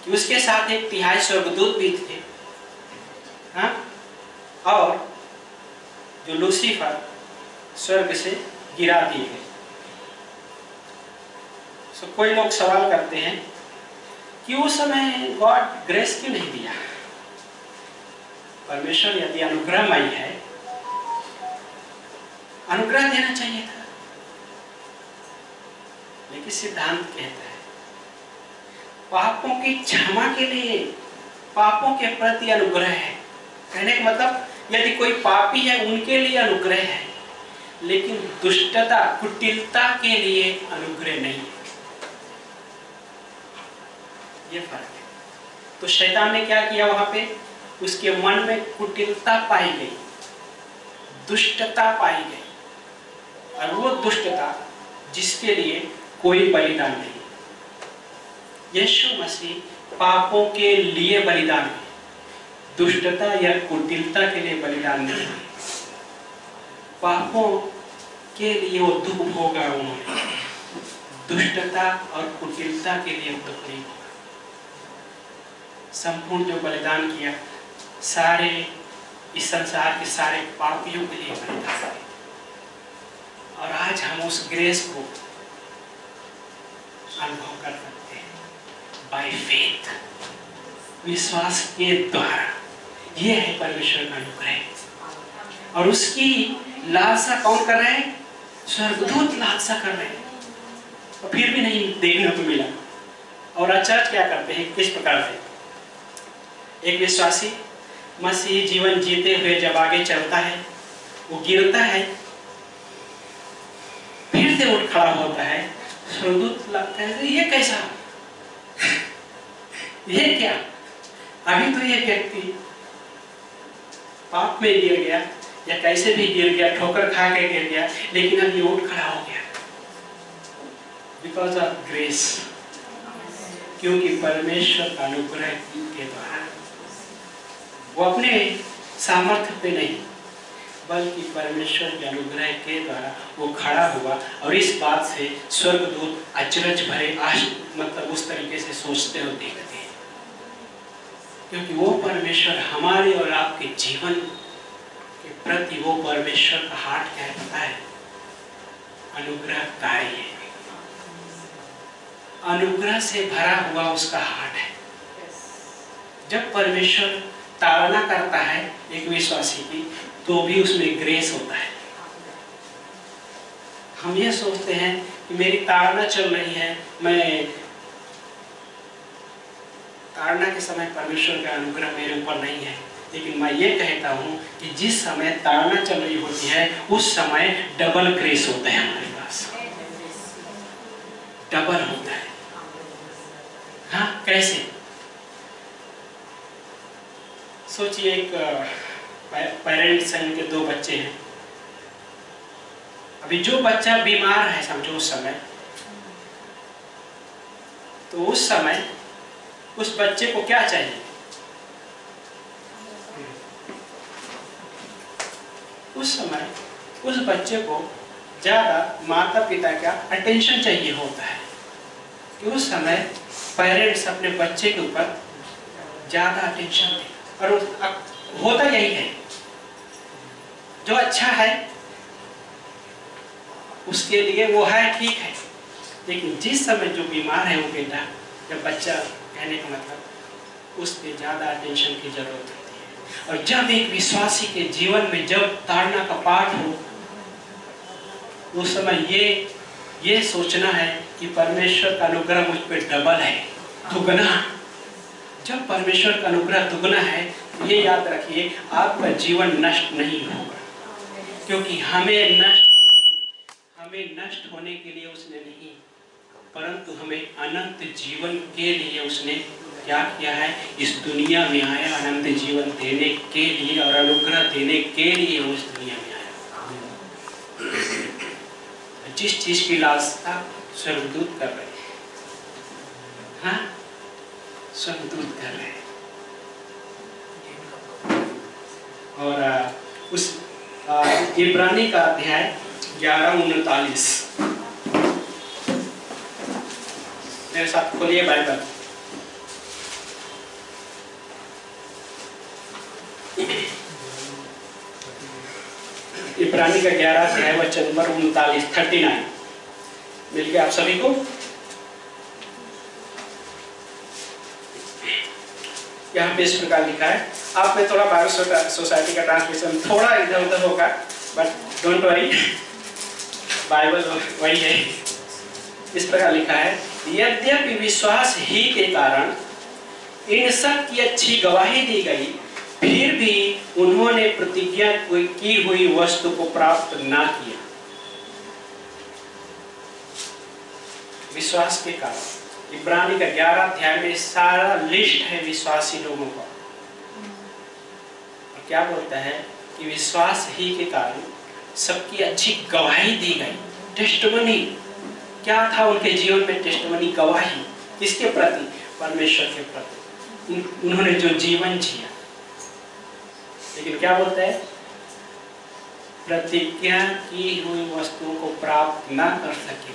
Speaker 3: कि उसके साथ 1/3 स्वर्गदूत भी थे। और जो लूसीफर स्वर्ग से गिरा दिए गए। तो कोई लोग सवाल करते हैं कि उस समय गॉड ग्रेस क्यों नहीं दिया? परमेश्वर यदि अनुग्रहमय है, अनुग्रह देना चाहिए था। लेकिन सिद्धांत कहता है पापों की क्षमा के लिए, पापों के प्रति अनुग्रह है। कहने का मतलब यदि कोई पापी है उनके लिए अनुग्रह है, लेकिन दुष्टता, कुटिलता के लिए अनुग्रह नहीं है। ये फर्क है। तो शैतान ने क्या किया? वहां पे उसके मन में कुटिलता पाई गई, दुष्टता पाई गई, और वो दुष्टता जिसके लिए कोई बलिदान नहीं। यीशु मसीह पापों के लिए बलिदान है, दुष्टता या कुटिलता के लिए बलिदान नहीं है। पापों के लिए वो दुख भोगा उन्होंने, दुष्टता और कुटिलता के लिए दुख नहीं भोगा। संपूर्ण जो बलिदान किया, सारे इस संसार के सारे पापियों के लिए बलिदान किया। और आज हम उस ग्रेस को अनुभव कर सकते हैं बाय फेथ, विश्वास के द्वारा। यह है परमेश्वर का अनुग्रह। और उसकी लालसा कौन कर रहे हैं? स्वर्गदूत लालसा कर रहे हैं, और फिर भी नहीं देखने को मिला। और आचार्य क्या करते हैं? किस प्रकार से? एक विश्वासी मसीह जीवन जीते हुए जब आगे चलता है, वो गिरता है, फिर से उठ खड़ा होता है। स्वर्गदूत लगता है ये कैसा, ये क्या? अभी तो ये व्यक्ति पाप में गिर गया या कैसे भी गिर गया, ठोकर खा के गिर गया, लेकिन अब ये उठ खड़ा हो गया बिकॉज ऑफ ग्रेस, क्योंकि परमेश्वर का अनुग्रह के द्वारा। वो अपने सामर्थ्य पे नहीं, बल्कि परमेश्वर के अनुग्रह के द्वारा वो खड़ा हुआ। और इस बात से स्वर्गदूत अचरज भरे मतलब उस तरीके से सोचते और देखते हैं, क्योंकि वो परमेश्वर हमारे और आपके जीवन के प्रति, वो परमेश्वर का हार्ट क्या है पता है? अनुग्रहकारी है, अनुग्रह से भरा हुआ उसका हार्ट है। जब परमेश्वर ताड़ना करता है एक विश्वासी की, तो भी उसमें ग्रेस होता है। हम ये सोचते हैं कि मेरी ताड़ना चल रही है, मैं ताड़ना के समय परमेश्वर का अनुग्रह मेरे ऊपर नहीं है। लेकिन मैं ये कहता हूँ कि जिस समय ताड़ना चल रही होती है उस समय डबल ग्रेस होता है हमारे पास, डबल होता है। हाँ, कैसे? सोचिए, एक पेरेंट्स हैं, उनके 2 बच्चे हैं। अभी जो बच्चा बीमार है समझो उस समय, तो उस समय उस बच्चे को क्या चाहिए? उस समय उस बच्चे को ज्यादा माता पिता का अटेंशन चाहिए होता है कि उस समय पेरेंट्स अपने बच्चे के ऊपर ज्यादा अटेंशन दें। और होता यही है, जो अच्छा है उसके लिए वो है, ठीक है। लेकिन जिस समय जो बीमार है वो बेटा या बच्चा, कहने का मतलब उसके ज्यादा अटेंशन की जरूरत होती है। और जब एक विश्वासी के जीवन में जब ताड़ना का पाठ हो, उस समय ये सोचना है कि परमेश्वर का अनुग्रह मुझ पर डबल है, दुगना। जब परमेश्वर का अनुग्रह दुगना है, ये याद रखिए, आपका जीवन नष्ट नहीं होगा, क्योंकि हमें नष्ट होने के लिए उसने नहीं, परंतु हमें अनंत जीवन के लिए उसने क्या किया है? इस दुनिया में आया अनंत जीवन देने के लिए और अनुग्रह देने के लिए वो इस दुनिया में आया। जिस चीज की लालसा स्वर्गदूत कर रहे हैं, हाँ, स्वर्गदूत कर रहे हैं। और उस इब्रानी का अध्याय 11:39 मेरे साथ खोलिए बाइबल। इब्रानी का 11 अध्याय वचन नंबर 39 मिल गया आप सभी को? यहाँ पे इस प्रकार लिखा है। आप में थोड़ा बाइबल सोसाइटी का ट्रांसलेशन थोड़ा इधर उधर होगा, बट डोंट वरी, बाइबल वही है। इस प्रकार लिखा है, यद्यपि विश्वास ही के कारण इन सब की अच्छी गवाही दी गई, फिर भी उन्होंने प्रतिज्ञा की हुई वस्तु को प्राप्त ना किया। विश्वास के कारण इब्रानी का 11 अध्याय में सारा लिस्ट है विश्वासी लोगों का। और क्या बोलता है कि विश्वास ही के कारण सबकी अच्छी गवाही दी गई। टेस्टिमनी क्या था उनके जीवन में? टेस्टिमनी, गवाही। किसके प्रति? परमेश्वर के प्रति। उन्होंने जो जीवन जिया। लेकिन क्या बोलता है? प्रतिज्ञा की हुई वस्तुओं को प्राप्त ना कर सके,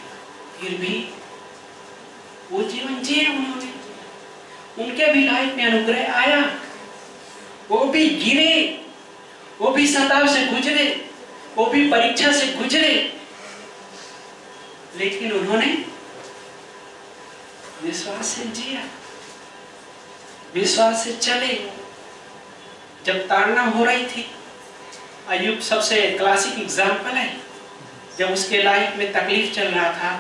Speaker 3: फिर भी वो जीवन जिए उन्होंने। उनके भी लाइफ में अनुग्रह आया, वो भी गिरे, वो भी सताव से गुजरे, वो भी परीक्षा से गुजरे, लेकिन उन्होंने विश्वास से जिया, विश्वास से चले। जब ताड़ना हो रही थी, अय्यूब सबसे क्लासिक एग्जाम्पल है। जब उसके लाइफ में तकलीफ चल रहा था,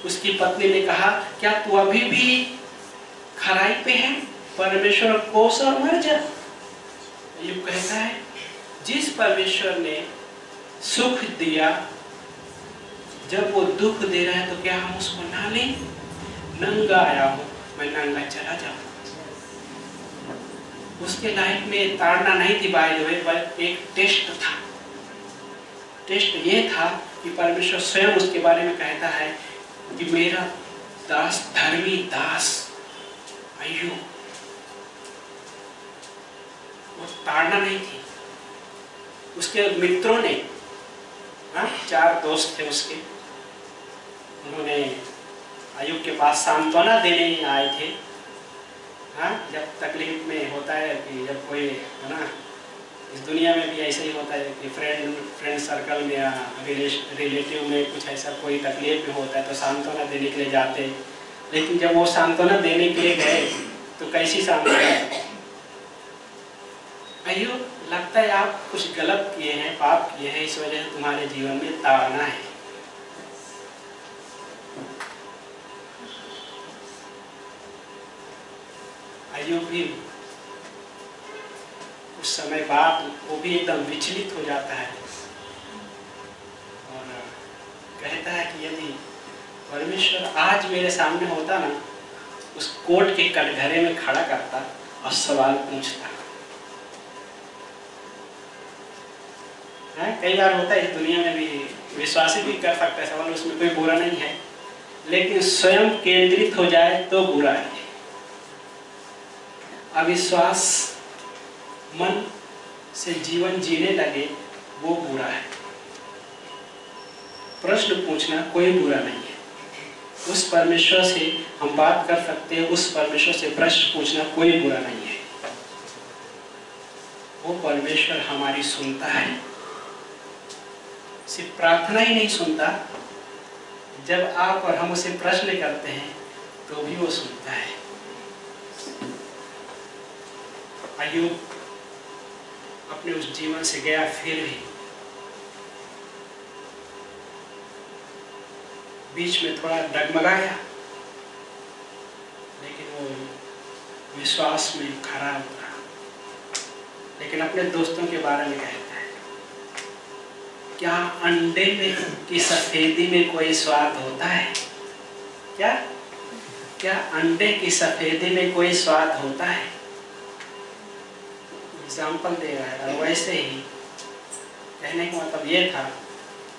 Speaker 3: उसकी पत्नी ने कहा, क्या तू अभी भी खराई पे है? परमेश्वर कोस और मर जा। अय्यूब कहता है, जिस परमेश्वर ने सुख दिया, जब वो दुख दे रहा है तो क्या हम उसको ना लें? नंगा आया हूं, मैं नंगा चला जाऊं। उसके लाइफ में ताड़ना नहीं थी बाय द वे, पर एक टेस्ट था। टेस्ट ये था कि परमेश्वर स्वयं उसके बारे में कहता है कि मेरा दास, धर्मी दास अय्यूब। वो ताड़ना नहीं थी। उसके मित्रों ने, 4 दोस्त थे उसके, उन्होंने अय्यूब के पास सांत्वना देने आए थे। हाँ, जब तकलीफ में होता है कि जब कोई, है ना, इस दुनिया में भी ऐसा ही होता है कि फ्रेंड सर्कल में या रिलेटिव में कुछ ऐसा कोई तकलीफ में होता है तो सांत्वना देने के लिए जाते। लेकिन जब वो सांत्वना देने के लिए गए तो कैसी सांत्वना? अय्यूब, लगता है आप कुछ गलत किए हैं, पाप किए हैं, इस वजह से तुम्हारे जीवन में ताड़ना है। अय्यूब भी उस समय बाद वो भी एकदम विचलित हो जाता है और कहता है कि यदि परमेश्वर आज मेरे सामने होता ना, उस कोर्ट के कटघरे में खड़ा करता और सवाल पूछता। कई बार होता है इस दुनिया में भी, विश्वासी भी कर सकता है सवाल, उसमें कोई बुरा नहीं है, लेकिन स्वयं केंद्रित हो जाए तो बुरा है। अविश्वास मन से जीवन जीने लगे वो बुरा है। प्रश्न पूछना कोई बुरा नहीं है। उस परमेश्वर से हम बात कर सकते हैं, उस परमेश्वर से प्रश्न पूछना कोई बुरा नहीं है। वो परमेश्वर हमारी सुनता है। सिर्फ प्रार्थना ही नहीं सुनता, जब आप और हम उसे प्रश्न करते हैं तो भी वो सुनता है। अय्यूब अपने उस जीवन से गया, फिर भी बीच में थोड़ा डगमगाया, लेकिन वो विश्वास में खरा उतरा। लेकिन अपने दोस्तों के बारे में कहता है, क्या अंडे में की सफेदी में कोई स्वाद होता है? क्या अंडे की सफेदी में कोई स्वाद होता है? एग्जाम्पल दे रहा है। और वैसे ही कहने का मतलब ये था,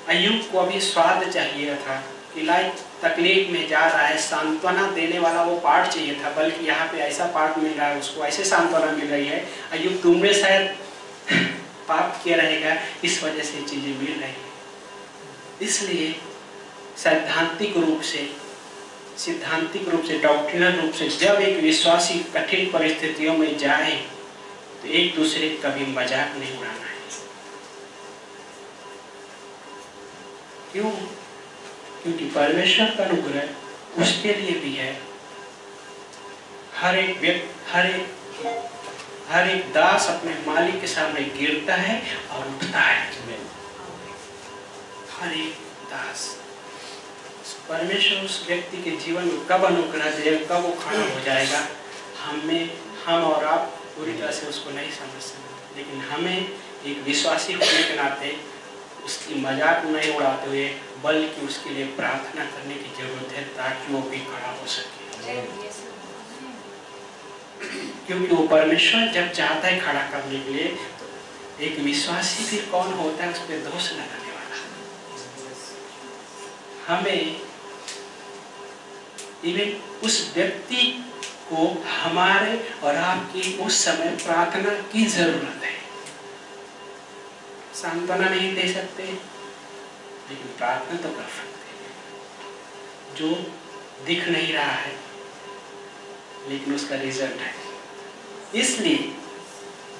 Speaker 3: अय्यूब को अभी स्वाद चाहिए था कि लाइक तकलीफ में जा रहा है, सांत्वना देने वाला वो पार्ट चाहिए था, बल्कि यहाँ पे ऐसा पार्ट मिल रहा है उसको, ऐसे सांत्वना मिल रही है, अय्यूब तुमने शायद पाप किया रहेगा, इस वजह से चीजें मिल रही है। इसलिए सैद्धांतिक रूप से डॉक्ट्रिनल रूप से जब एक विश्वासी कठिन परिस्थितियों में जाए तो एक दूसरे का कभी मजाक नहीं उड़ाना है। क्यों? क्योंकि परमेश्वर का अनुग्रह उसके लिए भी है। हर एक दास अपने मालिक के सामने गिरता है और उठता है। हर एक दास, परमेश्वर उस व्यक्ति के जीवन में कब अनुग्रह देगा, कब वो खड़ा हो जाएगा, हम और आप पूरी तरह से उसको नहीं समझ सकते। लेकिन हमें एक विश्वासी होने के नाते उसकी मजाक नहीं उड़ाते हुए, बल्कि उसके लिए प्रार्थना करने की जरूरत है, ताकि वो भी खड़ा हो सके। क्योंकि वो परमेश्वर जब चाहता है खड़ा करने के लिए, तो एक विश्वासी फिर कौन होता है उस पर दोष लगाने वाला। हमें इवन उस व्यक्ति को हमारे और आपकी उस समय प्रार्थना की जरूरत है। सांत्वना नहीं दे सकते, लेकिन प्रार्थना तो कर सकते हैं। जो दिख नहीं रहा है लेकिन उसका रिजल्ट है। इसलिए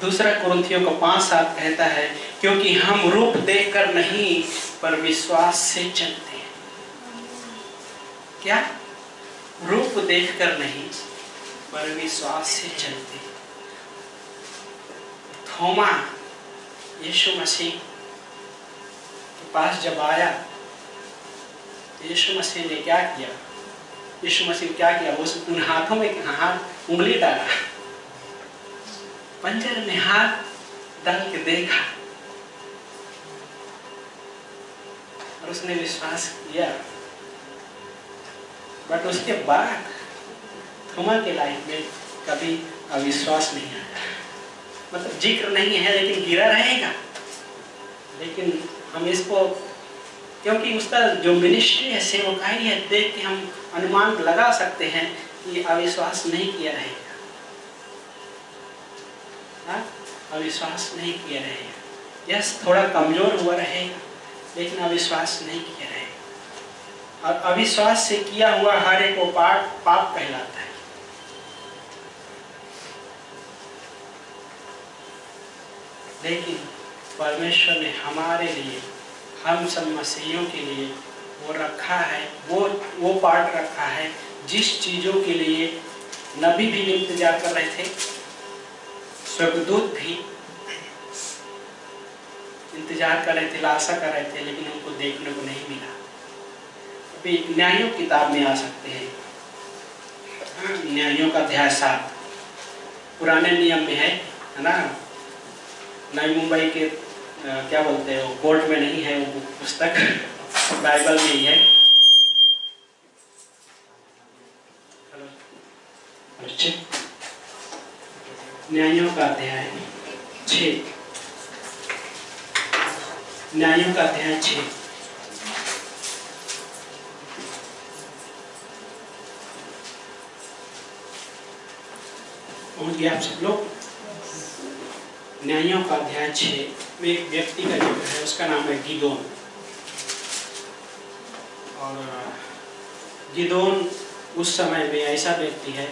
Speaker 3: दूसरा कुरिन्थियों को 5:7 कहता है, क्योंकि हम रूप देखकर नहीं पर विश्वास से चलते हैं। क्या? रूप देखकर नहीं पर विश्वास से चलते। थोमा यीशु मसीह के पास जब आया, यीशु मसीह ने क्या किया? यीशु मसीह क्या किया? उस उन हाथों में हाथ उंगली डाला, पंजर में हाथ डाल के देखा और उसने विश्वास किया। बट उसके बाद थोमा के लाइफ में कभी अविश्वास नहीं आया। मतलब जिक्र नहीं है, लेकिन गिरा रहेगा। लेकिन हम इसको, क्योंकि उसका जो मिनिस्ट्री है, सेवकाई है, देख के हम अनुमान लगा सकते हैं कि अविश्वास नहीं किया रहेगा। अविश्वास नहीं किया रहेगा। यस, थोड़ा कमजोर हुआ रहेगा, लेकिन अविश्वास नहीं किया रहेगा। और अविश्वास से किया हुआ हर एक पाप कहलाता है। लेकिन परमेश्वर ने हमारे लिए, हम सब मसीहियों के लिए वो रखा है, वो पार्ट रखा है जिस चीज़ों के लिए नबी भी इंतजार कर रहे थे, स्वर्गदूत भी इंतजार कर रहे थे, लाशा कर रहे थे, लेकिन उनको देखने को नहीं मिला। अभी न्यायों की किताब में आ सकते हैं, न्यायों का अध्याय 7, पुराने नियम में है ना, नई मुंबई के क्या बोलते हैं वो कोर्ट में नहीं है वो पुस्तक, बाइबल में ही है। न्यायों का अध्याय 6, न्यायों का अध्याय 6। पहुंच गया आप सब लोग? न्यायों का अध्याय 6 में एक व्यक्ति का जिक्र है, उसका नाम है गिदोन। और गिदोन उस समय में ऐसा व्यक्ति है,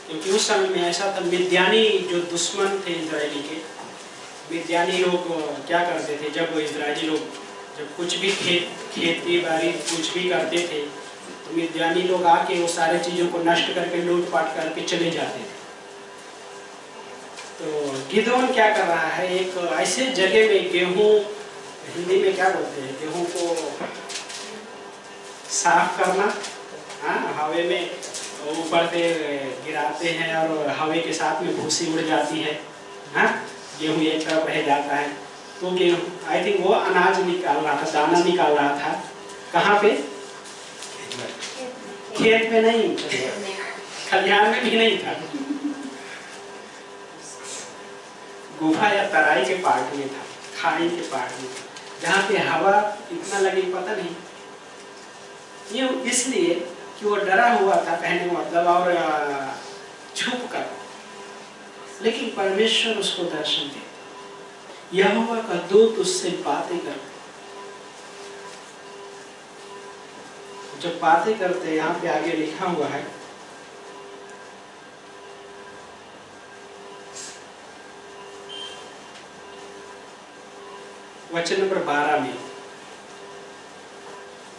Speaker 3: क्योंकि उस समय में ऐसा था, मिद्यानी जो दुश्मन थे इजरायली के, मिद्यानी लोग क्या करते थे, जब इजरायली लोग जब कुछ भी खेती बाड़ी कुछ भी करते थे तो मिद्यानी लोग आके वो सारे चीज़ों को नष्ट करके लूटपाट करके चले जाते थे। तो गिदोन क्या कर रहा है, एक ऐसे जगह में गेहूं, हिंदी में क्या बोलते हैं, गेहूं को साफ करना, हाँ, हवा में ऊपर से गिराते हैं और हवा के साथ में भूसी उड़ जाती है, हाँ, गेहूं एक तरफ रह जाता है। तो गेहूं आई थिंक वो अनाज निकाल रहा था, दाना निकाल रहा था। कहाँ पे? खेत में नहीं, खलिहान में भी नहीं था, गुफा या तराई के पार्ट में था, खाई के पार्ट में, जहाँ पे हवा इतना लगी पता नहीं। ये इसलिए कि वो डरा हुआ था, कहने का मतलब, और छुप कर, लेकिन परमेश्वर उसको दर्शन दे, यहोवा का दूत उससे बातें कर। जब बातें करते, यहाँ पे आगे लिखा हुआ है, वचन नंबर 12 में,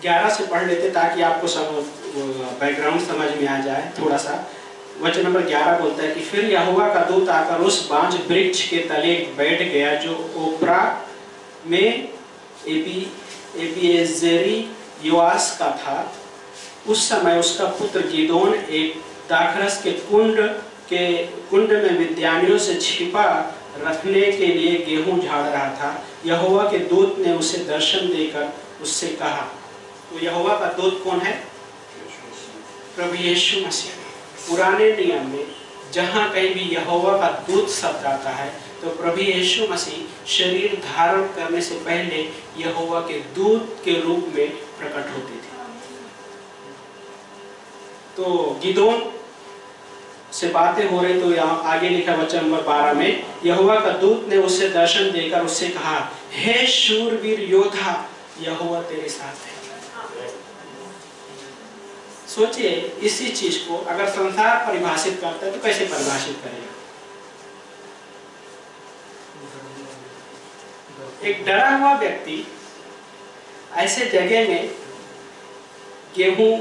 Speaker 3: 11 से पढ़ लेते ताकि आपको सब बैकग्राउंड समझ में आ जाए थोड़ा सा। वचन नंबर 11 बोलता है कि फिर यहोवा का दूत आकर उस बांज वृक्ष के तले बैठ गया जो ओप्रा में एबीएजेरी योआस का था। उस समय उसका पुत्र गिदोन एक दाखरस के कुंड में मिद्यानियों से छिपा रखने के लिए गेहूं झाड़ रहा था। यहोवा के दूत ने उसे दर्शन देकर उससे कहा। तो यहोवा का दूत कौन है? प्रभु यीशु मसीह। पुराने नियम में जहाँ कहीं भी यहोवा का दूत शब्द आता है तो प्रभु यीशु मसीह शरीर धारण करने से पहले यहोवा के दूत के रूप में प्रकट होते थे। तो गिदोन से बातें हो रही, तो यहाँ आगे लिखा वचन नंबर 12 में, यहोवा का दूत ने उसे दर्शन देकर उससे कहा, हे शूरवीर योद्धा, यहोवा तेरे साथ है। सोचिए, इसी चीज को अगर संसार परिभाषित करता है तो कैसे परिभाषित करेगा? एक डरा हुआ व्यक्ति ऐसे जगह में गेहूं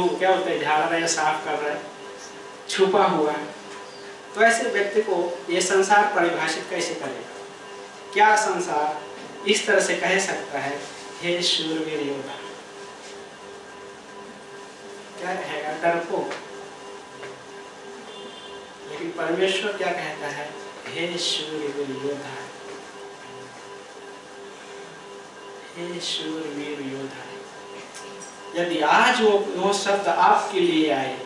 Speaker 3: क्या होता है, झाड़ रहा है, साफ कर रहा है, छुपा हुआ है, तो ऐसे व्यक्ति को ये संसार परिभाषित कैसे करेगा? क्या संसार इस तरह से कह सकता है, हे शूरवीर योद्धा? क्या कहेगा? डरपोक। लेकिन परमेश्वर क्या कहता है? हे शूरवीर योद्धा, हे शूरवीर योद्धा। यदि आज वो शब्द आपके लिए आए,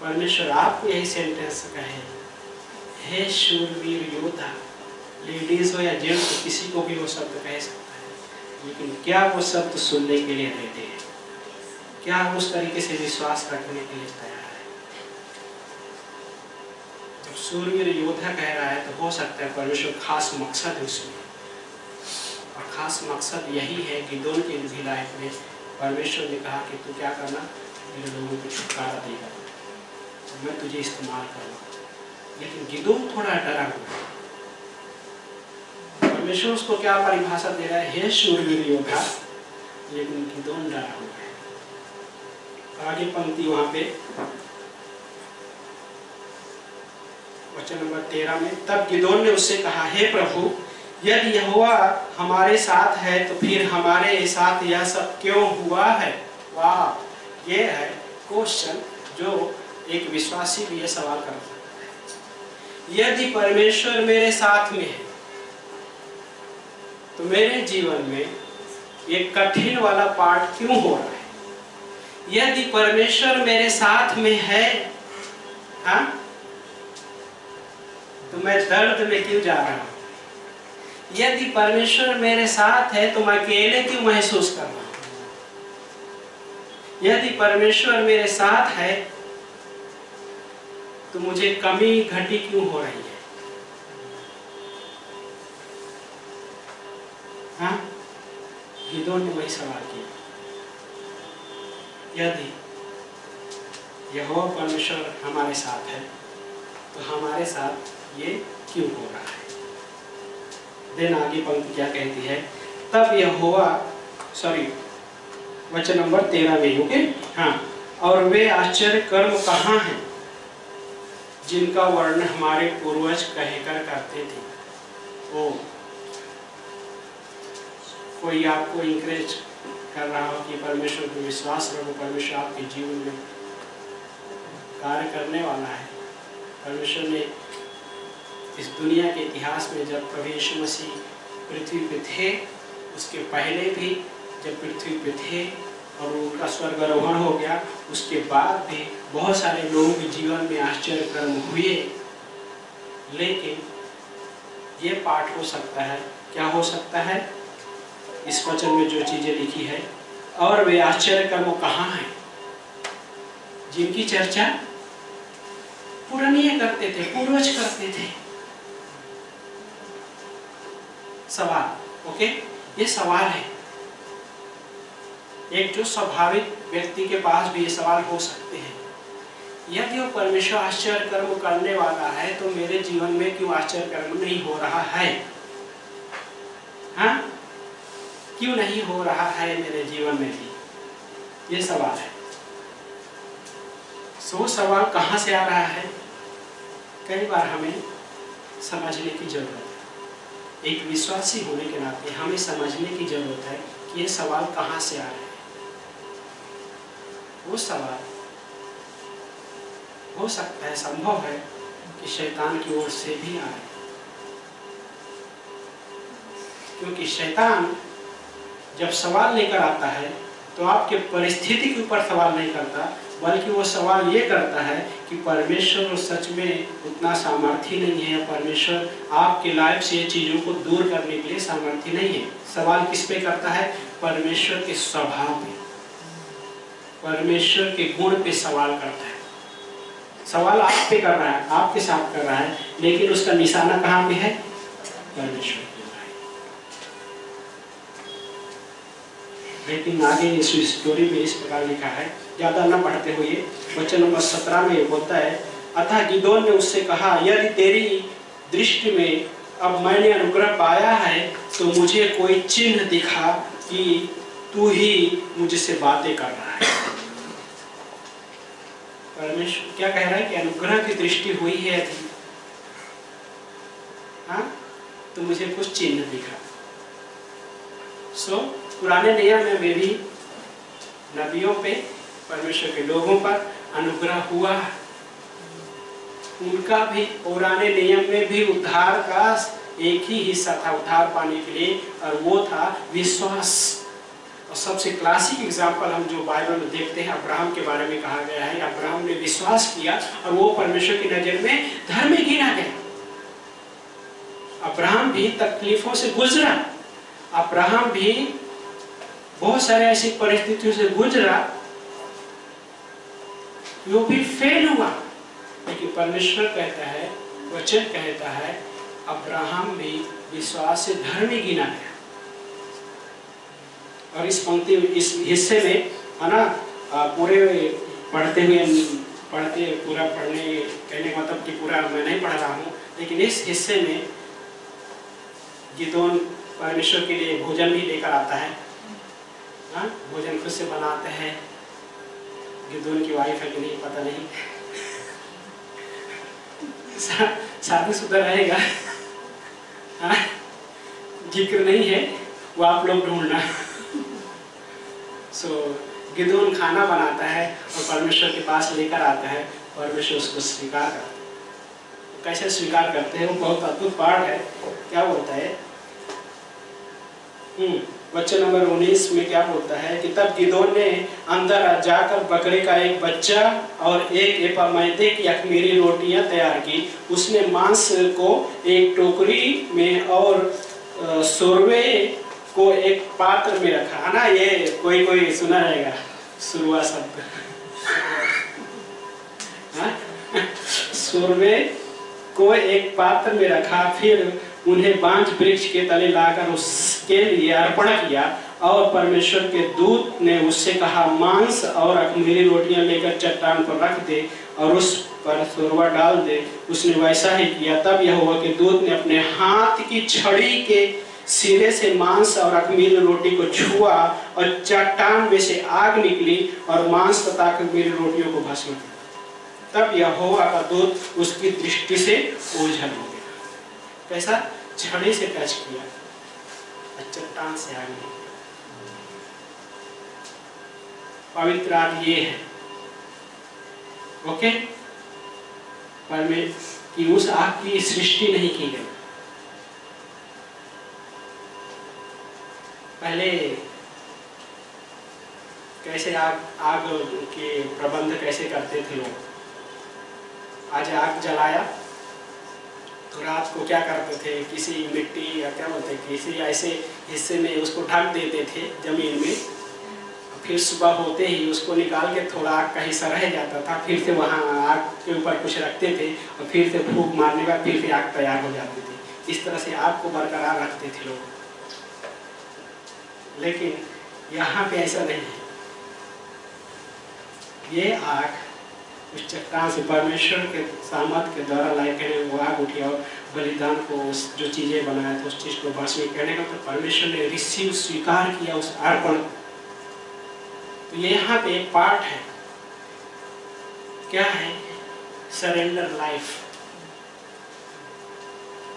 Speaker 3: परमेश्वर आपको यही सेंटेंस कहे, हे शूरवीर योद्धा, लेडीज हो या जेंट्स हो, किसी को भी वो शब्द कह सकता है, लेकिन क्या वो शब्द सुनने के लिए रेडी है? क्या उस तरीके से विश्वास रखने के लिए तैयार है? जब शूरवीर योद्धा कह रहा है तो हो सकता है परमेश्वर खास मकसद है उसमें, और खास मकसद यही है गिदोन की भी लाइफ में। परमेश्वर ने कहा कि तू क्या करना, मेरे लोगों को छुटकारा देगा, तो मैं तुझे इस्तेमाल करूँगा। लेकिन गिदोन थोड़ा डरा हुआ। परमेश्वर उसको क्या परिभाषा दे रहा है? हे शूरवीर योद्धा, लेकिन गिदोन डरा हुआ है। आगे पंक्ति वहां पे वचन नंबर 13 में, तब गिदोन ने उससे कहा, हे प्रभु, यदि यहोवा हमारे साथ है तो फिर हमारे साथ यह सब क्यों हुआ है? वाह, ये है क्वेश्चन जो एक विश्वासी भी ये सवाल कर सकता है, यदि परमेश्वर मेरे साथ में है तो मेरे जीवन में ये कठिन वाला पार्ट क्यों हो रहा है? यदि परमेश्वर मेरे साथ में है, हाँ, तो मैं दर्द में क्यों जा रहा हूं? यदि परमेश्वर मेरे साथ है तो मैं अकेले क्यों महसूस कर रहा हूं? यदि परमेश्वर मेरे साथ है तो मुझे कमी घटी क्यों हो रही है? हाँ, गिदोन ने वही सवाल किया, यदि यहोवा परमेश्वर हमारे साथ है तो हमारे साथ ये क्यों हो रहा है? देन आगे पंक्ति क्या कहती है, तब यहोवा, वचन नंबर 13 में, ओके, हाँ, और वे आश्चर्य कर्म कहाँ हैं जिनका वर्णन हमारे पूर्वज कहकर करते थे। ओ, कोई आपको इंकरेज कर रहा हो कि परमेश्वर को विश्वास रखो, परमेश्वर आपके जीवन में कार्य करने वाला है। परमेश्वर ने इस दुनिया के इतिहास में जब प्रभु यीशु मसीह पृथ्वी पे थे, उसके पहले भी जब पृथ्वी पे थे और उनका स्वर्गारोहण हो गया, उसके बाद भी बहुत सारे लोगों के जीवन में आश्चर्य कर्म हुए। लेकिन ये पाठ हो सकता है, क्या हो सकता है? इस वचन में जो चीजें लिखी है, और वे आश्चर्य कर्म कहाँ हैं जिनकी चर्चा पुरानिये करते थे, पूर्वज करते थे। सवाल, ओके, ये सवाल है, एक जो स्वाभाविक व्यक्ति के पास भी ये सवाल हो सकते हैं, यदि वो परमेश्वर आश्चर्य कर्म करने वाला है तो मेरे जीवन में क्यों आश्चर्य कर्म नहीं हो रहा है? हाँ, क्यों नहीं हो रहा है मेरे जीवन में भी? ये सवाल है। सो सवाल कहाँ से आ रहा है? कई बार हमें समझने की जरूरत है, एक विश्वासी होने के नाते हमें समझने की जरूरत है कि ये सवाल कहाँ से आ रहे हैं। वो सवाल हो सकता है, संभव है कि शैतान की ओर से भी आए, क्योंकि शैतान जब सवाल लेकर आता है तो आपके परिस्थिति के ऊपर सवाल नहीं करता, बल्कि वो सवाल ये करता है कि परमेश्वर सच में उतना सामर्थ्य नहीं है, परमेश्वर आपके लाइफ से ये चीज़ों को दूर करने के लिए सामर्थ्य नहीं है। सवाल किस पे करता है? परमेश्वर के स्वभाव पे, परमेश्वर के गुण पे सवाल करता है। सवाल आप पे कर रहा है, आपके साथ कर रहा है, लेकिन उसका निशाना कहाँ पे है? परमेश्वर। लेकिन आगे इस स्टोरी में इस प्रकार लिखा है, ज़्यादा न पढ़ते हुए वचन नंबर 17 में बोलता है, अतः गिदोन ने उससे कहा, यदि तेरी दृष्टि में अब मैंने अनुग्रह पाया है तो मुझे कोई चिन्ह दिखा कि तू ही मुझसे बातें कर रहा है। परमेश्वर क्या कह रहा है कि अनुग्रह की दृष्टि हुई है यदि, हाँ, तो मुझे कुछ चिन्ह दिखा। पुराने नियम में भी नबियों पे, परमेश्वर के लोगों पर अनुग्रह हुआ, उनका भी पुराने नियम में भी उद्धार का एक ही हिस्सा था उद्धार पाने के लिए, और वो था विश्वास। और सबसे क्लासिक एग्जाम्पल हम जो बाइबल में देखते हैं, अब्राहम के बारे में कहा गया है, अब्राहम ने विश्वास किया और वो परमेश्वर की नजर में धर्मी गिना गया। अब्राहम भी तकलीफों से गुजरा, अब्राहम भी बहुत सारे ऐसी परिस्थितियों से गुजरा, वो भी फेल हुआ, लेकिन परमेश्वर कहता है, वचन कहता है, अब्राहम भी विश्वास से धर्मी गिना गया। और इस पंक्ति, इस हिस्से में, है ना, पूरे पूरा पढ़ने कहने का मतलब कि पूरा मैं नहीं पढ़ रहा हूँ, लेकिन इस हिस्से में गिदोन परमेश्वर के लिए भोजन भी लेकर आता है, हाँ, भोजन खुद से बनाते हैं। गिदोन की वाइफ है कि नहीं पता नहीं, शादीशुदा रहेगा, हाँ, जिक्र नहीं है, वो आप लोग ढूंढना। गिदोन खाना बनाता है और परमेश्वर के पास लेकर आता है, परमेश्वर उसको स्वीकार करते हैं। तो कैसे स्वीकार करते हैं, वो बहुत अद्भुत पाठ है। क्या बोलता है वचन नंबर 19 में क्या बोलता है कि तब गिदोन ने अंदर जाकर बकरे का एक बच्चा और एक एपा मैदे की अख़मीरी रोटियां तैयार की। उसने मांस को एक टोकरी में और सुरवे को एक पात्र में रखा। है ना, ये कोई सुना रहेगा सुरवा शब्द। सुरवे को एक पात्र में रखा, फिर उन्हें बांज वृक्ष के तले लाकर उसके लिए अर्पण किया। और परमेश्वर के दूत ने उससे कहा, मांस और अख़मीरी रोटियां लेकर चट्टान पर रख दे और उस पर सुरवा डाल दे। उसने वैसा ही किया। तब यहोवा के दूत ने अपने हाथ की छड़ी के सिरे से मांस और अख़मीरी रोटी को छुआ और चट्टान में से आग निकली और मांस तथा अख़मीरी रोटियों को भस्म किया। तब यहोवा का दूत उसकी दृष्टि से ओझल हो गया। कैसा? छड़ी से टच किया और चट्टान से आग निकली। पवित्र आग ये है, ओके, पर में कि उस आग की सृष्टि नहीं की गई। पहले कैसे आग के प्रबंध कैसे करते थे लोग? आज आग जलाया तो रात को क्या करते थे, किसी मिट्टी या क्या बोलते किसी ऐसे हिस्से में उसको ढक देते थे जमीन में। फिर सुबह होते ही उसको निकाल के थोड़ा आग का हिस्सा रह जाता था, फिर से वहाँ आग के ऊपर कुछ रखते थे और फिर से फूंक मारने का फिर से आग तैयार हो जाती थी। इस तरह से आग को बरकरार रखते थे लोग। लेकिन यहाँ पे ऐसा नहीं है। ये आग उस चट्टान से परमेश्वर के सामर्थ के द्वारा लाए कहने वो आग उठी और बलिदान को उस जो चीज़ें बनाया था उस चीज़ को भस्म कहने का तो परमेश्वर ने रिसीव स्वीकार किया उस अर्पण। तो ये यहाँ पे एक पार्ट है, क्या है? Surrender life.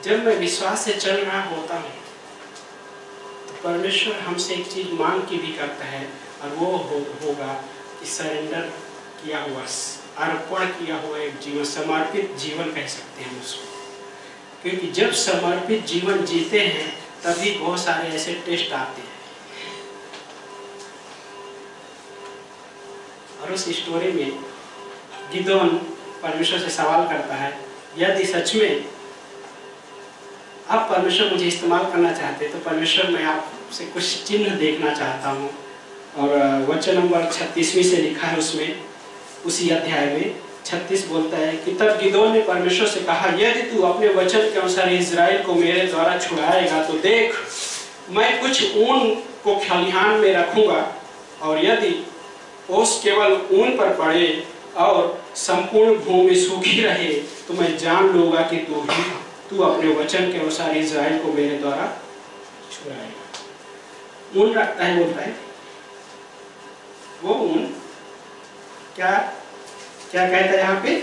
Speaker 3: जब मैं विश्वास से चल रहा होता हूँ तो परमेश्वर हमसे एक चीज मांग की भी करता है और वो होगा कि सरेंडर किया हुआ, अर्पण किया हुआ एक जीवन, समर्पित जीवन कह सकते हैं उसको। क्योंकि जब समर्पित जीवन जीते हैं तभी बहुत सारे ऐसे टेस्ट आते हैं। और उस स्टोरी में गिदोन परमेश्वर से सवाल करता है, यदि सच में आप परमेश्वर मुझे इस्तेमाल करना चाहते तो परमेश्वर मैं आपसे कुछ चिन्ह देखना चाहता हूँ। और वचन नंबर 36 से लिखा है उसमें, उसी अध्याय में 36 बोलता है कि तब गिदोन ने परमेश्वर से कहा, यदि तू अपने वचन के अनुसार इजराइल को मेरे द्वारा छुड़ाएगा तो देख, मैं कुछ ऊन को खलिहान में रखूंगा और यदि ओस केवल ऊन पर पड़े और संपूर्ण भूमि सूखी रहे तो मैं जान लूंगा कि तू अपने वचन के अनुसार इजराइल को मेरे द्वारा छुड़ाएगा। ऊन रखता है, बोलता है वो ऊन क्या कहता है यहाँ पे?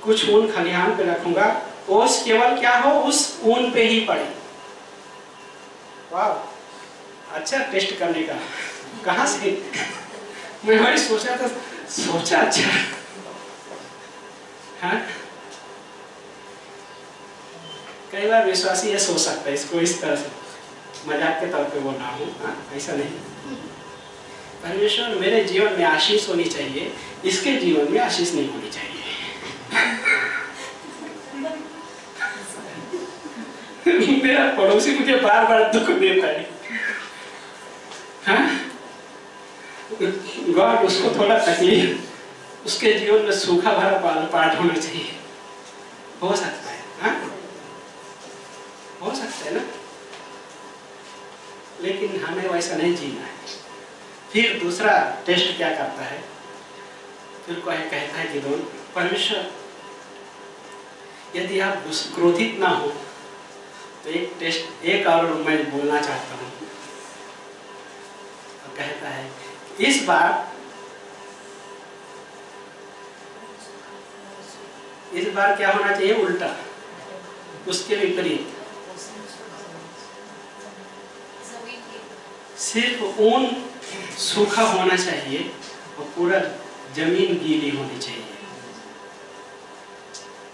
Speaker 3: कुछ ऊन खलिहान पे रखूंगा, ओस केवल क्या हो उस ऊन पे ही पड़े। वाह, अच्छा टेस्ट करने का। कहाँ से? मैं वही सोचा अच्छा। हाँ, कई बार विश्वासी ये सोच सकता है इसको इस तरह से, मजाक के तौर पे बोल रहा हूँ, ऐसा नहीं। परमेश्वर मेरे जीवन में आशीष होनी चाहिए, इसके जीवन में आशीष नहीं होनी चाहिए। मेरा पड़ोसी मुझे बार बार दुख देता है, हाँ? गॉड उसको थोड़ा तकलीफ, उसके जीवन में सूखा भरा पाठ होना चाहिए। हो सकता है, हाँ? हो सकता है ना, लेकिन हमें वैसा नहीं जीना है। फिर दूसरा टेस्ट क्या करता है? फिर कहता है गिदोन, परमेश्वर यदि आप क्रोधित ना हो तो एक टेस्ट एक और मैं बोलना चाहता हूँ। तो कहता है इस बार क्या होना चाहिए? उल्टा, उसके विपरीत। सिर्फ ऊन सूखा होना चाहिए और पूरा जमीन गीली होनी चाहिए।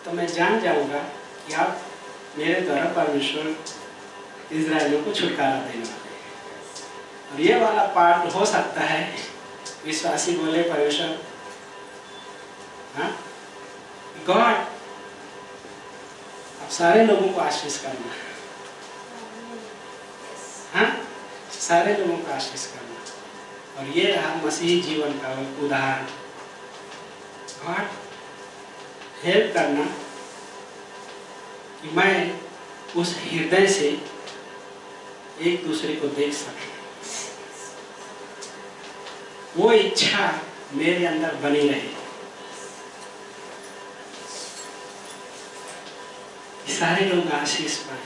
Speaker 3: तो मैं जान जाऊंगा कि आप मेरे द्वारा परमेश्वर इजराइलियों को छुटकारा देने वाले हैं। और ये वाला पार्ट हो सकता है विश्वासी बोले परमेश्वर, हाँ गॉड आप सारे लोगों को आशीष करना, हाँ सारे लोगों को आशीष करना। और ये रहा मसीही जीवन का उदाहरण। गॉड हेल्प करना कि मैं उस हृदय से एक दूसरे को देख सकूं, वो इच्छा मेरे अंदर बनी रहे, सारे लोग आशीष पाए।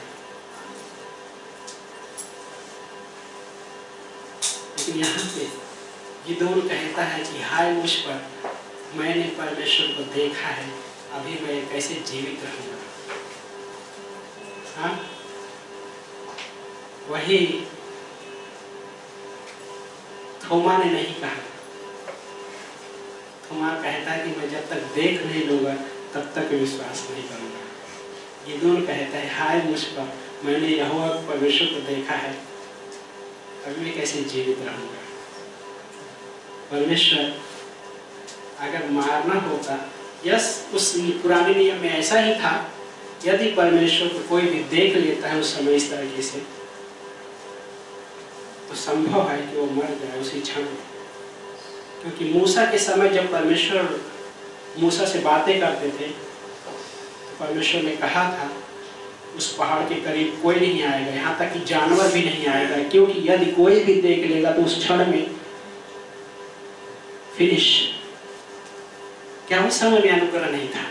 Speaker 3: लेकिन यहाँ पे गिदोन कहता है कि हाय मुझ पर, मैंने परमेश्वर को देखा है, अभी मैं कैसे जीवित रहूंगा। हाँ वही थोमा ने नहीं कहा। थोमा कहता है कि मैं जब तक देख नहीं लूंगा तब तक विश्वास नहीं करूंगा। गिदोन कहता है हाय मुझ पर, मैंने यहोवा परमेश्वर को देखा है, अभी मैं कैसे जीवित रहूंगा। परमेश्वर अगर मारना होता, यस उस पुराने नियम में ऐसा ही था, यदि परमेश्वर को कोई भी देख लेता है उस समय इस तरीके से, तो संभव है कि वो मर जाए उसी क्षण में। क्योंकि मूसा के समय जब परमेश्वर मूसा से बातें करते थे, तो परमेश्वर ने कहा था उस पहाड़ के करीब कोई नहीं आएगा, यहाँ तक कि जानवर भी नहीं आएगा, क्योंकि यदि कोई भी देख लेगा तो उस क्षण में फिनिश। क्या उस समय भी अनुग्रह नहीं था?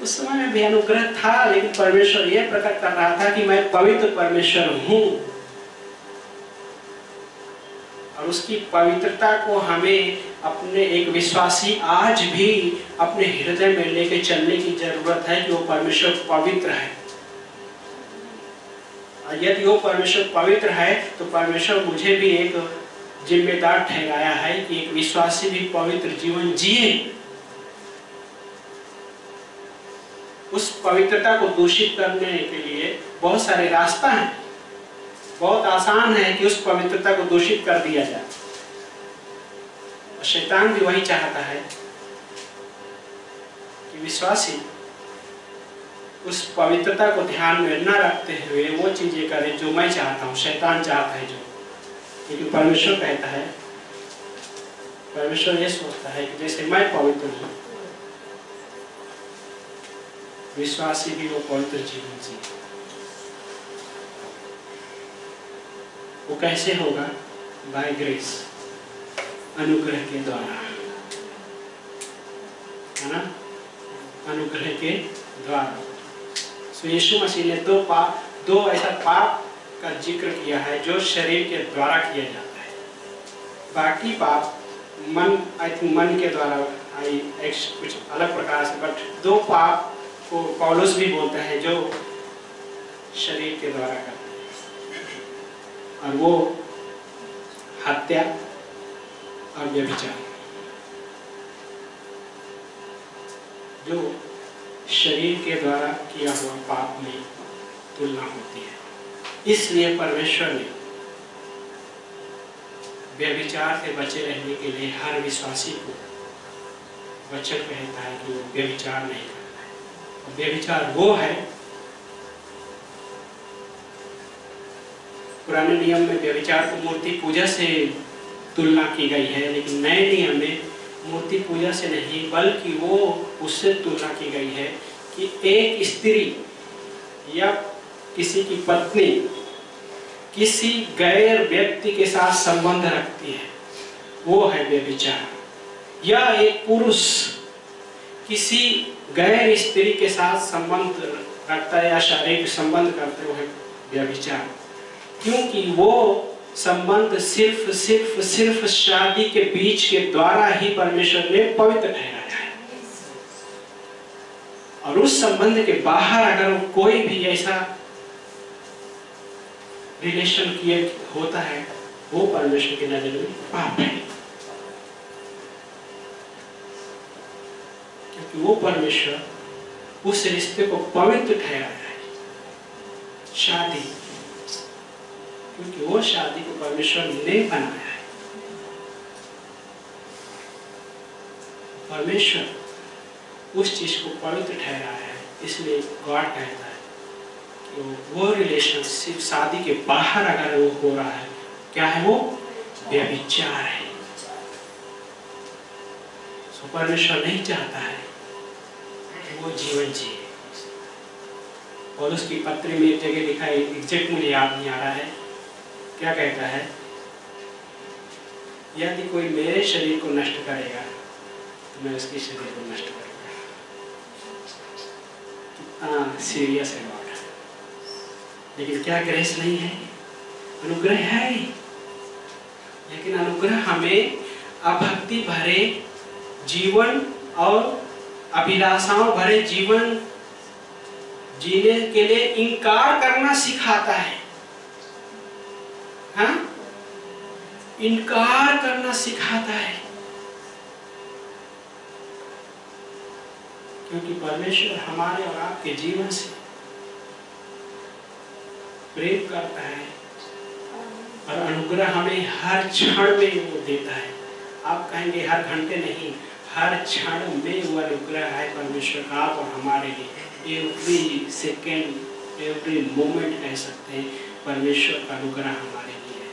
Speaker 3: उस समय में भी अनुग्रह था, लेकिन परमेश्वर यह प्रकट कर रहा था कि मैं पवित्र परमेश्वर हूं। और उसकी पवित्रता को हमें अपने एक विश्वासी आज भी अपने हृदय में लेके चलने की जरूरत है कि वो परमेश्वर पवित्र है। और यदि वो परमेश्वर पवित्र है तो परमेश्वर मुझे भी एक जिम्मेदार ठहराया है कि एक विश्वासी भी पवित्र जीवन जिए। उस पवित्रता को दूषित करने के लिए बहुत सारे रास्ता हैं। बहुत आसान है कि उस पवित्रता को दूषित कर दिया जाए। और शैतान भी वही चाहता है कि विश्वासी उस पवित्रता को ध्यान में न रखते हुए वो चीजें करे जो मैं चाहता हूँ, शैतान चाहता है जो। लेकिन परमेश्वर कहता है, परमेश्वर ये सोचता है कि जैसे मैं पवित्र हूँ, विश्वासी भी वो पवित्र जीवन जिए। वो कैसे होगा? बाय ग्रेस, अनुग्रह के द्वारा, है ना, अनुग्रह के द्वारा। सो यीशु मसीह ने दो ऐसा पाप का जिक्र किया है जो शरीर के द्वारा किया जाता है। बाकी पाप मन, आई थिंक मन के द्वारा कुछ अलग प्रकार से, बट दो पाप को पौलुस भी बोलता है जो शरीर के द्वारा करते हैं। और वो हत्या और व्यभिचार, जो शरीर के द्वारा किया हुआ पाप में तुलना होती है। इसलिए परमेश्वर ने व्यभिचार से बचे रहने के लिए हर विश्वासी को वचन कहता है कि वो व्यभिचार नहीं करता है। और व्यभिचार वो है, पुराने नियम में व्यभिचार को मूर्ति पूजा से तुलना की गई है, लेकिन नए नियम में मूर्ति पूजा से नहीं बल्कि वो उससे तुलना की गई है कि एक स्त्री या किसी की पत्नी किसी गैर व्यक्ति के साथ संबंध रखती है, वो है व्यभिचार। या एक पुरुष किसी गैर स्त्री के साथ संबंध रखता है या शारीरिक संबंध करते हुए व्यभिचार। क्योंकि वो संबंध सिर्फ शादी के बीच के द्वारा ही परमेश्वर ने पवित्र ठहराया है। और उस संबंध के बाहर अगर कोई भी ऐसा रिलेशन किए होता है, वो परमेश्वर की नजर में पाप है। क्योंकि वो परमेश्वर उस रिश्ते को पवित्र ठहराया है। शादी, क्योंकि वो शादी को परमेश्वर ने बनाया है। परमेश्वर उस चीज को पवित्र ठहराया है, इसलिए गॉड कहता है कि वो रिलेशनशिप शादी के बाहर अगर वो हो रहा है, क्या है वो? व्यभिचार है। तो परमेश्वर नहीं चाहता है कि वो जीवन जिए। और उसकी पत्री में एक जगह लिखा है, एग्जैक्ट मुझे याद नहीं आ रहा है, क्या कहता है? यदि कोई मेरे शरीर को नष्ट करेगा तो मैं उसके शरीर को नष्ट करूंगा। कितना सीरियस है बात। लेकिन क्या ग्रेस नहीं है? अनुग्रह है। लेकिन अनुग्रह हमें अभक्ति भरे जीवन और अभिलाषाओं भरे जीवन जीने के लिए इनकार करना सिखाता है। हाँ? इनकार करना सिखाता है, क्योंकि परमेश्वर हमारे और आपके जीवन से प्रेम करता है और अनुग्रह हमें हर क्षण में वो देता है। आप कहेंगे हर घंटे नहीं, हर क्षण में वो अनुग्रह है परमेश्वर का आप और हमारे लिए। एवरी सेकेंड, एवरी मोमेंट कह सकते हैं परमेश्वर का अनुग्रह हमारे लिए है।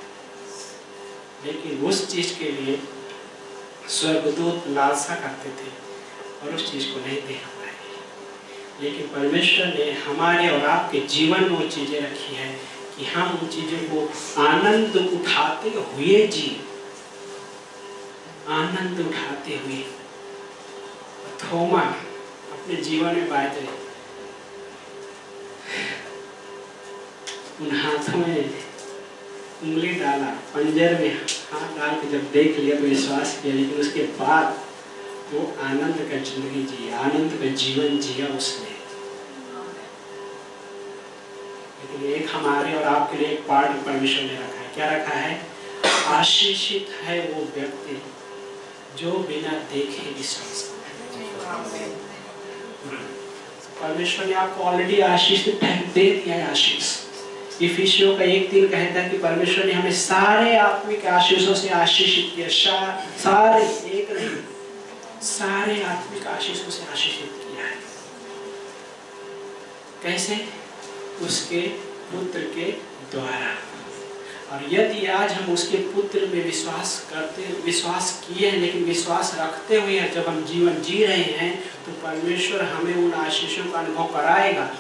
Speaker 3: लेकिन उस चीज के लिए स्वर्गदूत लालसा करते थे और उस चीज को नहीं दे पाए। लेकिन परमेश्वर ने हमारे और आपके जीवन में वो चीजें रखी है कि हम उन चीजों को आनंद उठाते हुए जी, आनंद उठाते हुए। थोमा अपने जीवन में बात है, उन हाथों में उंगली डाला, पंजर में हाथ डाल के जब देख लिया तो विश्वास किया, लेकिन उसके बाद वो आनंद का जिंदगी जिया, आनंद का जीवन जिया उसने। लेकिन एक हमारे और आपके लिए एक पार्ट परमेश्वर ने रखा है। क्या रखा है? आशीषित है वो व्यक्ति जो बिना देखे विश्वास करे। परमेश्वर ने आपको ऑलरेडी आशीष दे दिया है। आशीष इफिसियों का 1:3 कहता है कि परमेश्वर ने हमें सारे आत्मिक आशीषों से आशीषित किया। सारे, एक नहीं, सारे आत्मिक आशीषों से आशीषित किया है। कैसे? उसके पुत्र के द्वारा। और यदि आज हम उसके पुत्र में विश्वास किए हैं, लेकिन विश्वास रखते हुए जब हम जीवन जी रहे हैं, तो परमेश्वर हमें उन आशीषों का अनुभव कराएगा,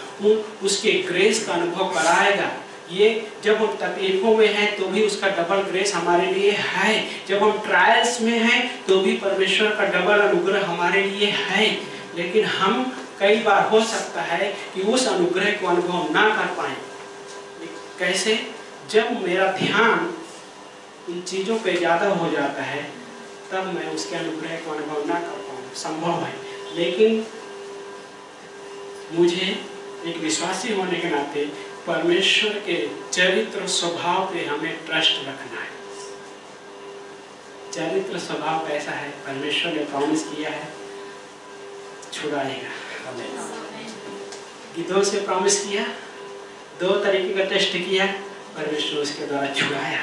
Speaker 3: उसके ग्रेस का अनुभव कराएगा। ये जब हम तकलीफों में हैं तो भी उसका डबल ग्रेस हमारे लिए है। जब हम ट्रायल्स में हैं तो भी परमेश्वर का डबल अनुग्रह हमारे लिए है। लेकिन हम कई बार हो सकता है कि उस अनुग्रह को अनुभव ना कर पाए। कैसे? जब मेरा ध्यान उन चीज़ों पे ज़्यादा हो जाता है तब मैं उसके अनुग्रह को अनुभव ना कर पाऊँ, संभव है। लेकिन मुझे एक विश्वासी होने के नाते परमेश्वर के चरित्र स्वभाव पे हमें ट्रस्ट रखना है। चरित्र स्वभाव कैसा है? परमेश्वर ने प्रॉमिस किया है छुड़ाएगा। गिदों से प्रॉमिस किया, 2 तरीके का टेस्ट किया, परमेश्वर उसके द्वारा छुड़ाया।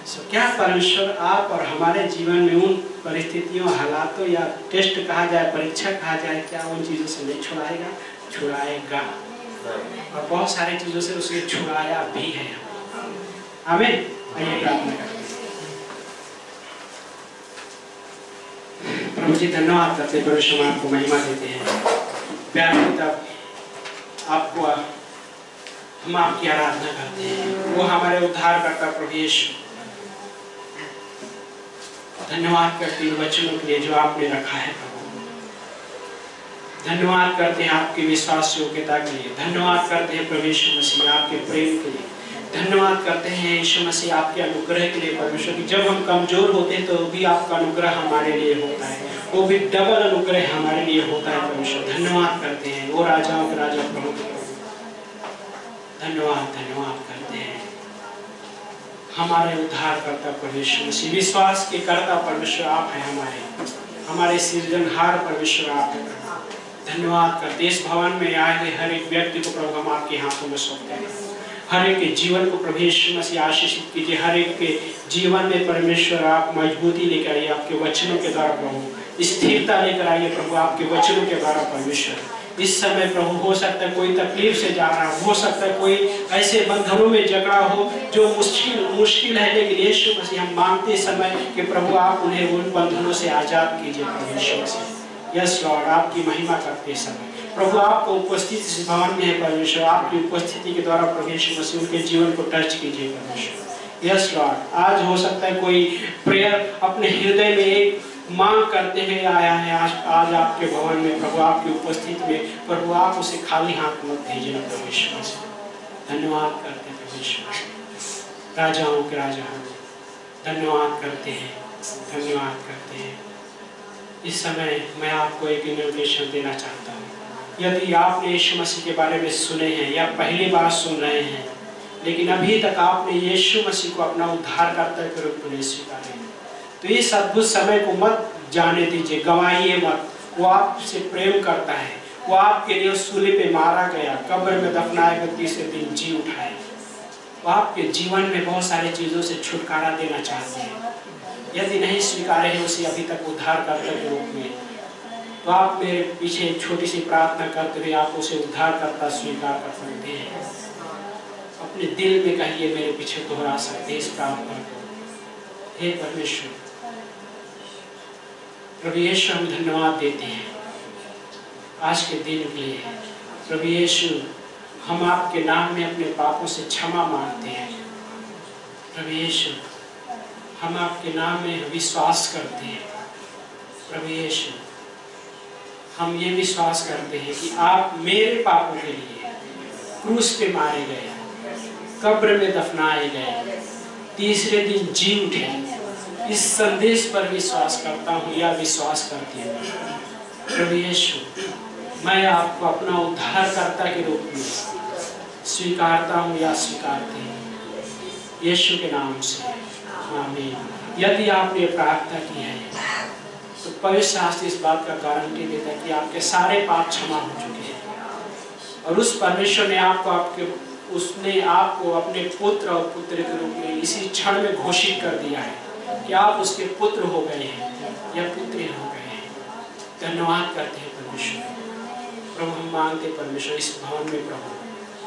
Speaker 3: सो क्या परमेश्वर आप और हमारे जीवन में उन परिस्थितियों, हालातों या टेस्ट कहा जाए, परीक्षा कहा जाए, क्या उन चीज़ों से नहीं छुड़ाएगा? छुड़ाएगा। और बहुत सारी चीज़ों से उसे छुड़ाया भी है। आमीन। आइए प्रार्थना करते हैं। प्रभु जी धन्यवाद करते हैं, परमेश्वर आपको महिमा देते हैं। प्यारे पिता, आपको हम आपकी आराधना करते हैं। वो हमारे उद्धारकर्ता प्रभु यीशु, धन्यवाद करते हैं वचनों के लिए जो आपने रखा है। धन्यवाद करते हैं आपके विश्वास योग्यता के लिए। धन्यवाद करते हैं प्रभु यीशु मसीह आपके प्रेम के लिए। धन्यवाद करते हैं यीशु मसीह आपके अनुग्रह के लिए। परमेश्वर की जब हम कमजोर होते हैं तो भी आपका अनुग्रह हमारे लिए होता है, वो भी डबल अनुग्रह हमारे लिए होता है। परमेश्वर धन्यवाद करते हैं, वो राजाओं के राजा प्रभु के प्रभु। धन्यवाद करते हैं हमारे उद्धारकर्ता परमेश्वर मसीह, विश्वास के कर्ता परमेश्वर आप हैं। हमारे सृजनहार परमेश्वर आप हैं। धन्यवाद करते हैं। इस भवन में आए हुए हर एक व्यक्ति को प्रभु हम आपके हाथों में सौंपते हैं। हर एक के जीवन को प्रभु यीशु मसीह आशीषित कीजिए। हर एक के जीवन में परमेश्वर आप मजबूती लेकर आइए आपके वचनों के द्वारा प्रभु, स्थिरता लेकर आइए प्रभु आपके वचनों के द्वारा परमेश्वर। इस समय प्रभु हो सकता है कोई तकलीफ से जा रहा हो सकता है कोई ऐसे बंधनों में जकड़ा हो जो मुश्किल है, लेकिन यीशु मसीह हम मांगते समय कि प्रभु आप उन्हें उन बंधनों से आजाद कीजिए प्रभु यीशु मसीह। यस लॉर्ड, आपकी महिमा करते समय प्रभु आपको उपस्थिति इस भवन में है परमेश्वर, आपकी उपस्थिति के द्वारा प्रभु यीशु मसीह उनके जीवन को टच कीजिए परमेश्वर। यस लॉर्ड, आज हो सकता है कोई प्रेयर अपने हृदय में एक मांग करते हुए आया है आज आपके भवन में प्रभु आपकी उपस्थिति में प्रभु आप उसे खाली हाथ मत भेजना प्रभु यीशु मसीह। धन्यवाद करते हैं प्रभु यीशु मसीह, राजाओं के राजा हम धन्यवाद करते हैं, धन्यवाद करते हैं। इस समय मैं आपको एक इन्विटेशन देना चाहता हूँ। यदि आपने यीशु मसीह के बारे में सुने हैं या पहली बार सुन रहे हैं, लेकिन अभी तक आपने यीशु मसीह को अपना उद्धारकर्ता के रूप में स्वीकारा है, तो इस अद्भुत समय को मत जाने दीजिए, गंवाइए मत। वो आपसे प्रेम करता है, वो आपके लिए सूली पे मारा गया, कब्र में दफनाए गए, तीसरे दिन जी उठाए। वो आपके जीवन में बहुत सारी चीज़ों से छुटकारा देना चाहते हैं। यदि नहीं स्वीकारे हैं उसे अभी तक उद्धारकर्ता के रूप में, तो आप मेरे पीछे एक छोटी सी प्रार्थना करते हुए आप उसे उद्धारकर्ता स्वीकार कर सकते हैं। अपने दिल में कहिए, मेरे पीछे दोहरा सकते हैं इस प्रार्थना को। हे परमेश्वर, प्रभु यीशु हम धन्यवाद देते हैं आज के दिन के लिए। प्रभु यीशु, हम आपके नाम में अपने पापों से क्षमा मांगते हैं। प्रभु यीशु, हम आपके नाम में विश्वास करते हैं। प्रभु यीशु, हम ये विश्वास करते हैं कि आप मेरे पापों के लिए क्रूस पे मारे गए, कब्र में दफनाए गए, तीसरे दिन जी उठे। इस संदेश पर विश्वास करता हूँ या विश्वास करती हूँ। प्रभु यीशु, मैं आपको अपना उद्धारकर्ता के रूप में स्वीकारता हूँ या स्वीकारती हूँ यीशु के नाम से, आमीन। यदि आपने प्रार्थना की है तो पवित्र शास्त्र इस बात का गारंटी देता है कि आपके सारे पाप क्षमा हो चुके हैं और उस परमेश्वर ने उसने आपको अपने पुत्र और पुत्र के रूप में इसी क्षण में घोषित कर दिया है कि आप उसके पुत्र हो गए हैं या पुत्री हो गए हैं। धन्यवाद करते हैं परमेश्वर। प्रभु हम मांगते हैं परमेश्वर, इस भवन में प्रभु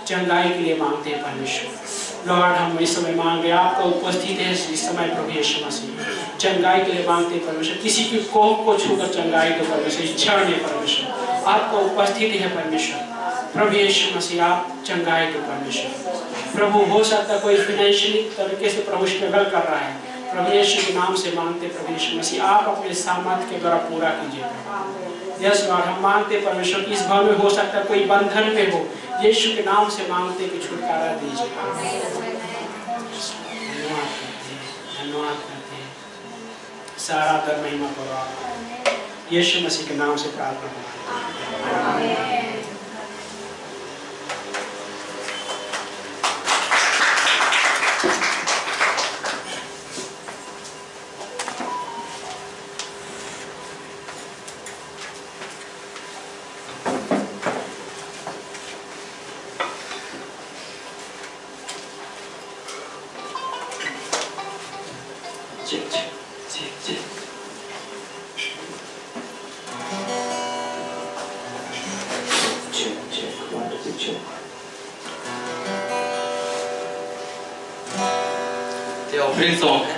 Speaker 3: चंगाई के लिए मांगते हैं परमेश्वर। लॉर्ड, हम इस समय मांग रहे हैं, आपका उपस्थित है इस समय प्रभु यीशु मसीह। चंगाई के लिए मांगते हैं परमेश्वर, किसी की कोख को छूकर चंगाई दो परमेश्वर, इस क्षण में परमेश्वर आपका उपस्थिति है परमेश्वर। प्रभु यीशु मसीह, आप चंगाई दो परमेश्वर। प्रभु हो सकता है कोई फाइनेंशियली तरीके से प्रभु स्ट्रगल कर रहा है, प्रभु यीशु के नाम से मांगते प्रभु यीशु मसीह आप अपने सामर्थ्य के द्वारा पूरा कीजिए। यस लॉर्ड, हम मांगते परमेश्वर कि इस भाव में हो सकता है कोई बंधन में हो, यीशु के नाम से मांगते कि छुटकारा दीजिए। धन्यवाद करते हैं, सारा दर महिमा करो आप यीशु मसीह के नाम से प्रार्थना करते हैं।
Speaker 2: ये ऑफरिंग सॉन्ग है।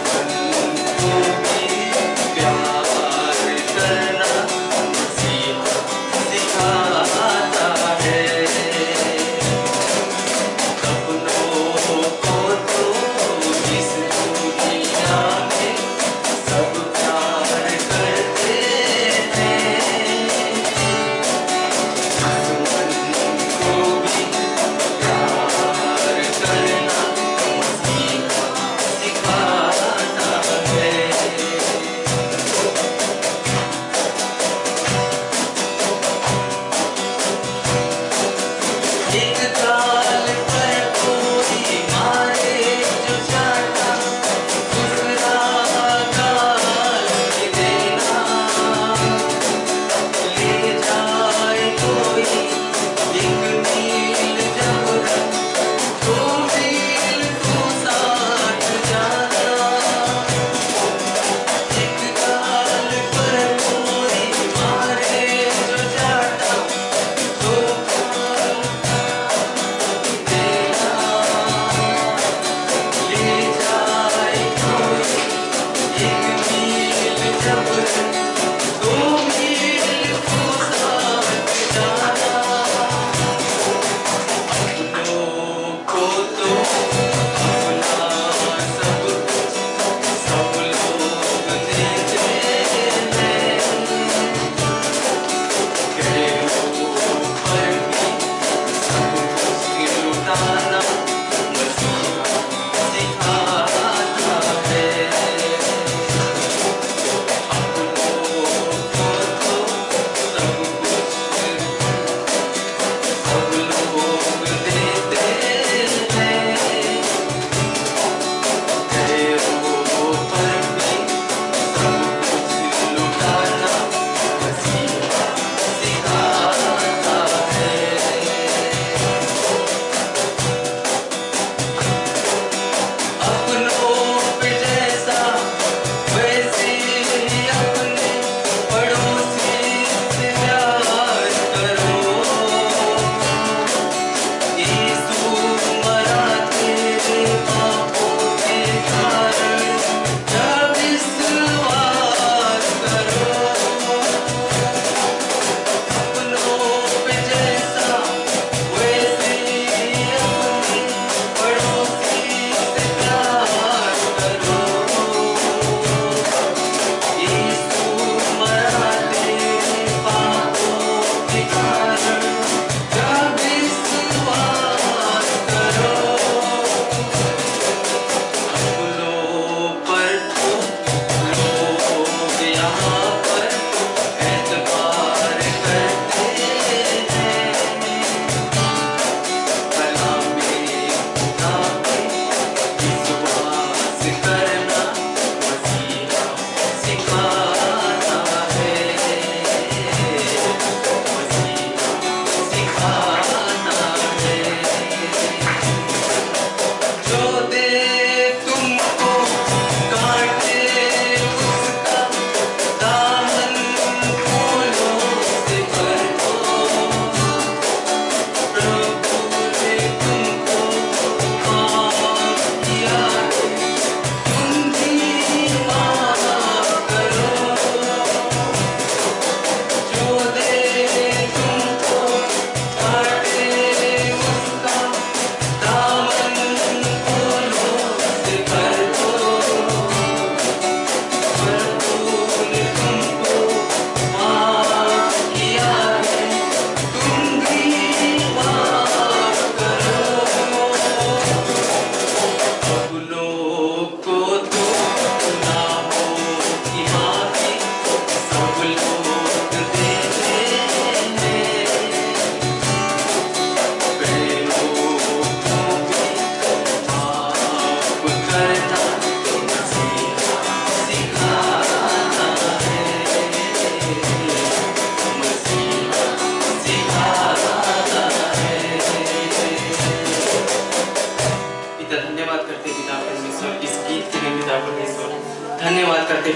Speaker 6: Thank you.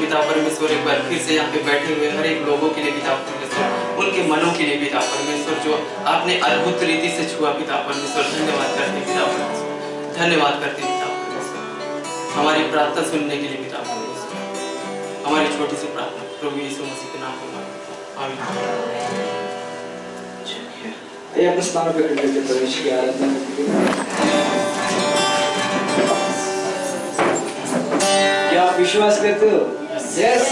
Speaker 2: पिता परमेश्वर एक बार फिर से यहाँ पे बैठे हुए हर एक लोगों के लिए पिता परमेश्वर, उनके मनों के लिए पिता परमेश्वर, जो आपने अद्भुत रीति से छुआ पिता परमेश्वर, धन्यवाद करते हैं पिता परमेश्वर, धन्यवाद करते हैं पिता परमेश्वर, हमारी प्रार्थना सुनने के लिए पिता परमेश्वर, हमारी छोटी सी प्रार्थना प्रभु यीशु मसीह के नाम में आमीन।
Speaker 1: ये अपने स्थान पर खड़े होकर परमेश्वर की आराधना करेंगे। क्या आप विश्वास करते हो? यस।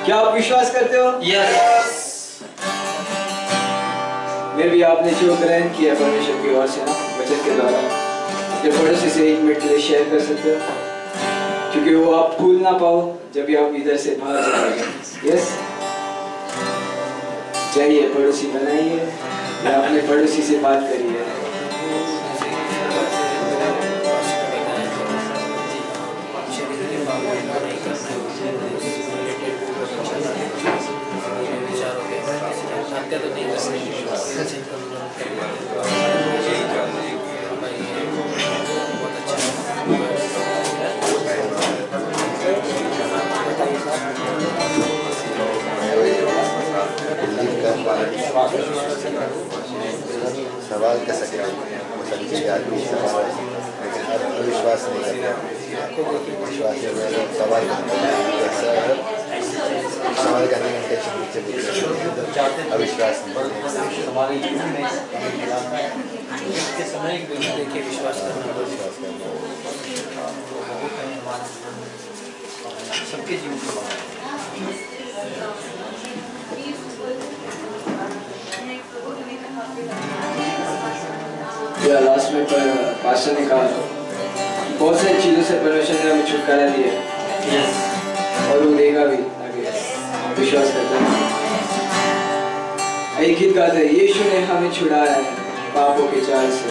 Speaker 1: क्या आप विश्वास करते हो?
Speaker 2: यस।
Speaker 1: मैं भी आपने जो ग्रहण किया परमेश्वर की ओर से ना वचन के द्वारा अपने पड़ोसी से 1 मिनट के लिए शेयर कर सकते हो, क्योंकि वो आप भूल ना पाओ जब भी आप इधर से बाहर जाओगे। यस, जाइए पड़ोसी बनाइए या अपने पड़ोसी से बात करिए।
Speaker 4: सवाल कर सकते हैं वो सभी आदमी सवाल, लेकिन अविश्वास नहीं करता। विश्वास सवाल सवाल करने का इंटेंशन पीछे अविश्वास
Speaker 2: सबके जीवन
Speaker 1: या लास्ट में पास्टर ने कहा बहुत सारी चीजों से परमेश्वर ने हमें छुटकारा दिया और वो देगा भी आगे, विश्वास करते हैं। एक गीत गाते हैं, यीशु ने हमें छुड़ाया है पापों के जाल से।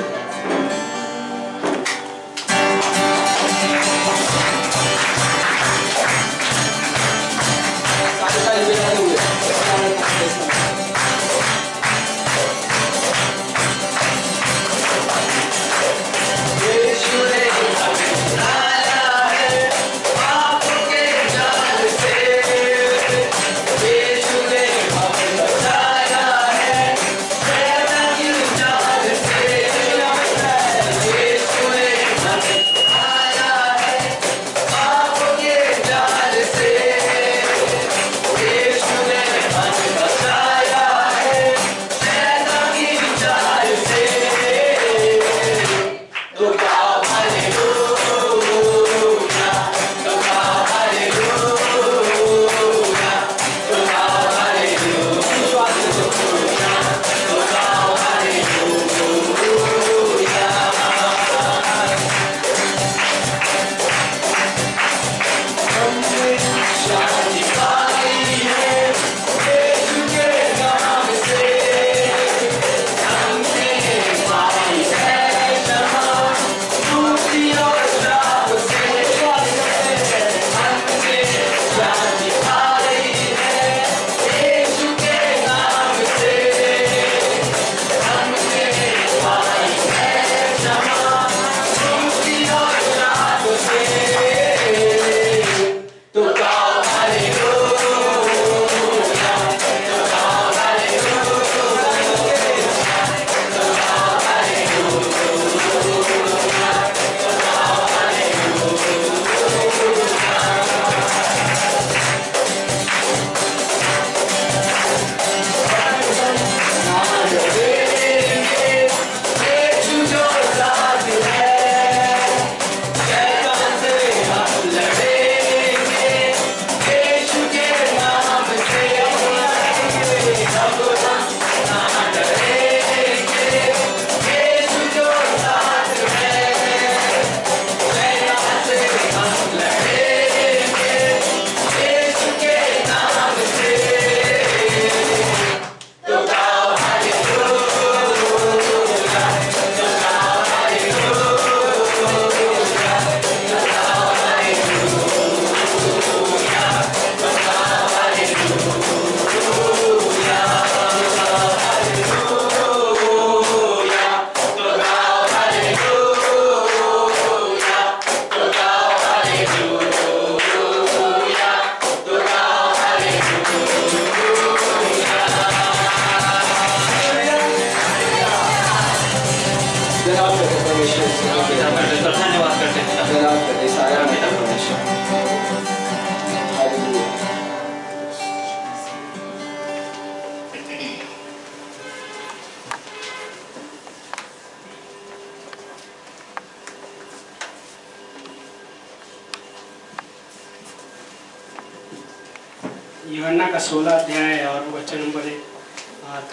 Speaker 3: युहन्ना का 16 अध्याय और वचन नंबर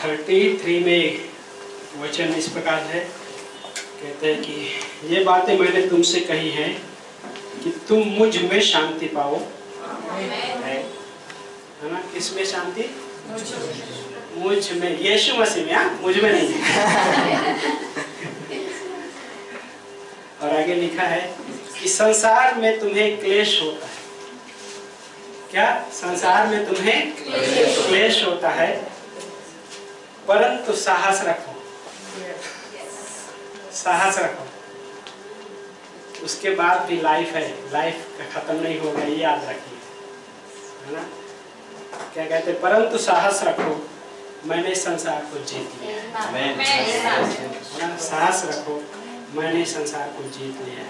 Speaker 3: 33 में वचन इस प्रकार है, कहते हैं कि ये बातें मैंने तुमसे कही हैं कि तुम मुझ में शांति पाओ, है ना? किसमें शांति? मुझ में, यीशु मसीह में, मुझ में नहीं। और आगे लिखा है कि संसार में तुम्हें क्लेश होता है। क्या? संसार में तुम्हें क्लेश होता है, परंतु साहस रखो, साहस रखो। उसके बाद भी लाइफ है, लाइफ का खत्म नहीं होगा, ये याद रखिए, है ना? क्या कहते हैं? परंतु साहस रखो, मैंने संसार को जीत लिया है। साहस रखो, मैंने संसार को जीत लिया है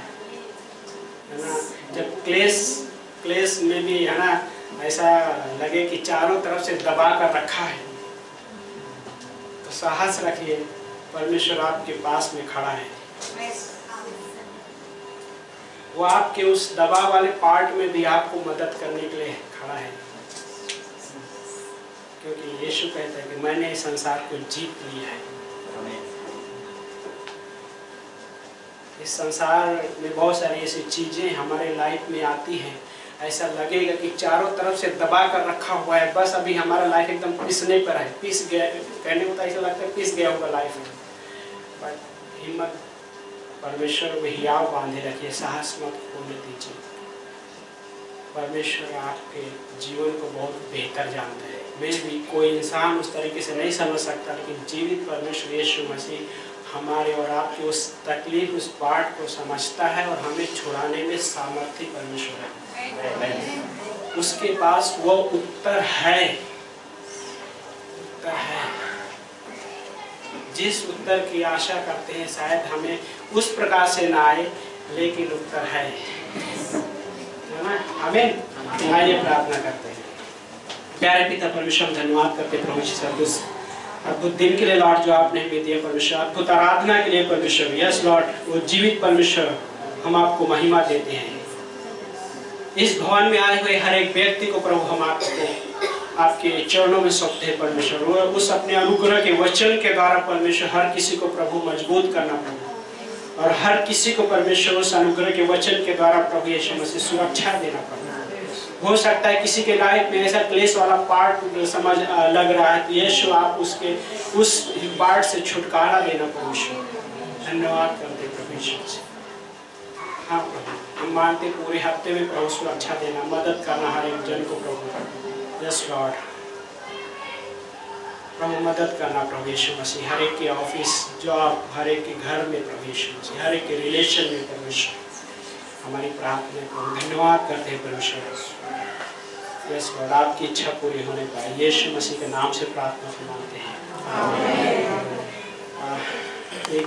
Speaker 3: ना? जब क्लेश में भी, है ना, ऐसा लगे कि चारों तरफ से दबा कर रखा है, तो साहस रखिए, परमेश्वर आपके पास में खड़ा है। वो आपके उस दबाव वाले पार्ट में भी आपको मदद करने के लिए खड़ा है, क्योंकि यीशु कहता है कि मैंने इस संसार को जीत लिया है। इस संसार में बहुत सारी ऐसी चीजें हमारे लाइफ में आती हैं, ऐसा लगेगा कि चारों तरफ से दबा कर रखा हुआ है, बस अभी हमारा लाइफ एकदम पिसने पर है, पिस गया, कहने को तो ऐसा लगता है पिस गया होगा लाइफ में। बट हिम्मत, परमेश्वर में हियाव बांधे रखिए, साहस मत खोने दीजिए। परमेश्वर आपके जीवन को बहुत बेहतर जानता है। मैं भी, कोई इंसान उस तरीके से नहीं समझ सकता, लेकिन जीवित परमेश्वर यीशु मसीह हमारे और आपके उस तकलीफ, उस पार्ट को समझता है और हमें छुड़ाने में सामर्थ्य परमेश्वर है। उसके पास वो उत्तर है, उत्तर है। जिस उत्तर की आशा करते हैं शायद हमें उस प्रकार से ना आए, लेकिन उत्तर है ना? आमीन। आइए प्रार्थना करते हैं। प्यारे पिता परमेश्वर, धन्यवाद करते प्रभु जी अद्भुत दिन के लिए लॉर्ड, जो आपने हमें दिया परमेश्वर, अद्भुत आराधना के लिए परमेश्वर। यस लॉर्ड, वो जीवित परमेश्वर, हम आपको महिमा देते हैं। इस भवन में आए हुए हर एक व्यक्ति को प्रभु हम आपके चरणों में सौंपते हैं परमेश्वर। वो उस अपने अनुग्रह के वचन के द्वारा परमेश्वर हर किसी को प्रभु मजबूत करना प्रभु, और हर किसी को परमेश्वर उस अनुग्रह के वचन के द्वारा प्रभु यीशु मसीह सुरक्षा देना प्रभु। हो सकता है किसी के लाइफ में ऐसा क्लेश वाला पार्ट समझ लग रहा है, तो यीशु आप उसके उस पार्ट से छुटकारा देना परमेश्वर। धन्यवाद करते प्रभु यीशु। हाँ प्रभु, हम मानते पूरे हफ्ते में प्रभु सुरक्षा देना, मदद करना हर एक जन को प्रभु। यस लॉर्ड, प्रभु मदद करना प्रभु यीशु मसीह, हर एक के ऑफिस, जॉब, हर एक के घर में प्रभु यीशु मसीह, हर एक के रिलेशन में परमेश्वर। हमारी प्रार्थना को धन्यवाद करते हैं परमेश्वर। यस लॉर्ड, आपकी इच्छा पूरी होने पाए, यीशु मसीह के नाम से प्रार्थना मांगते हैं। एक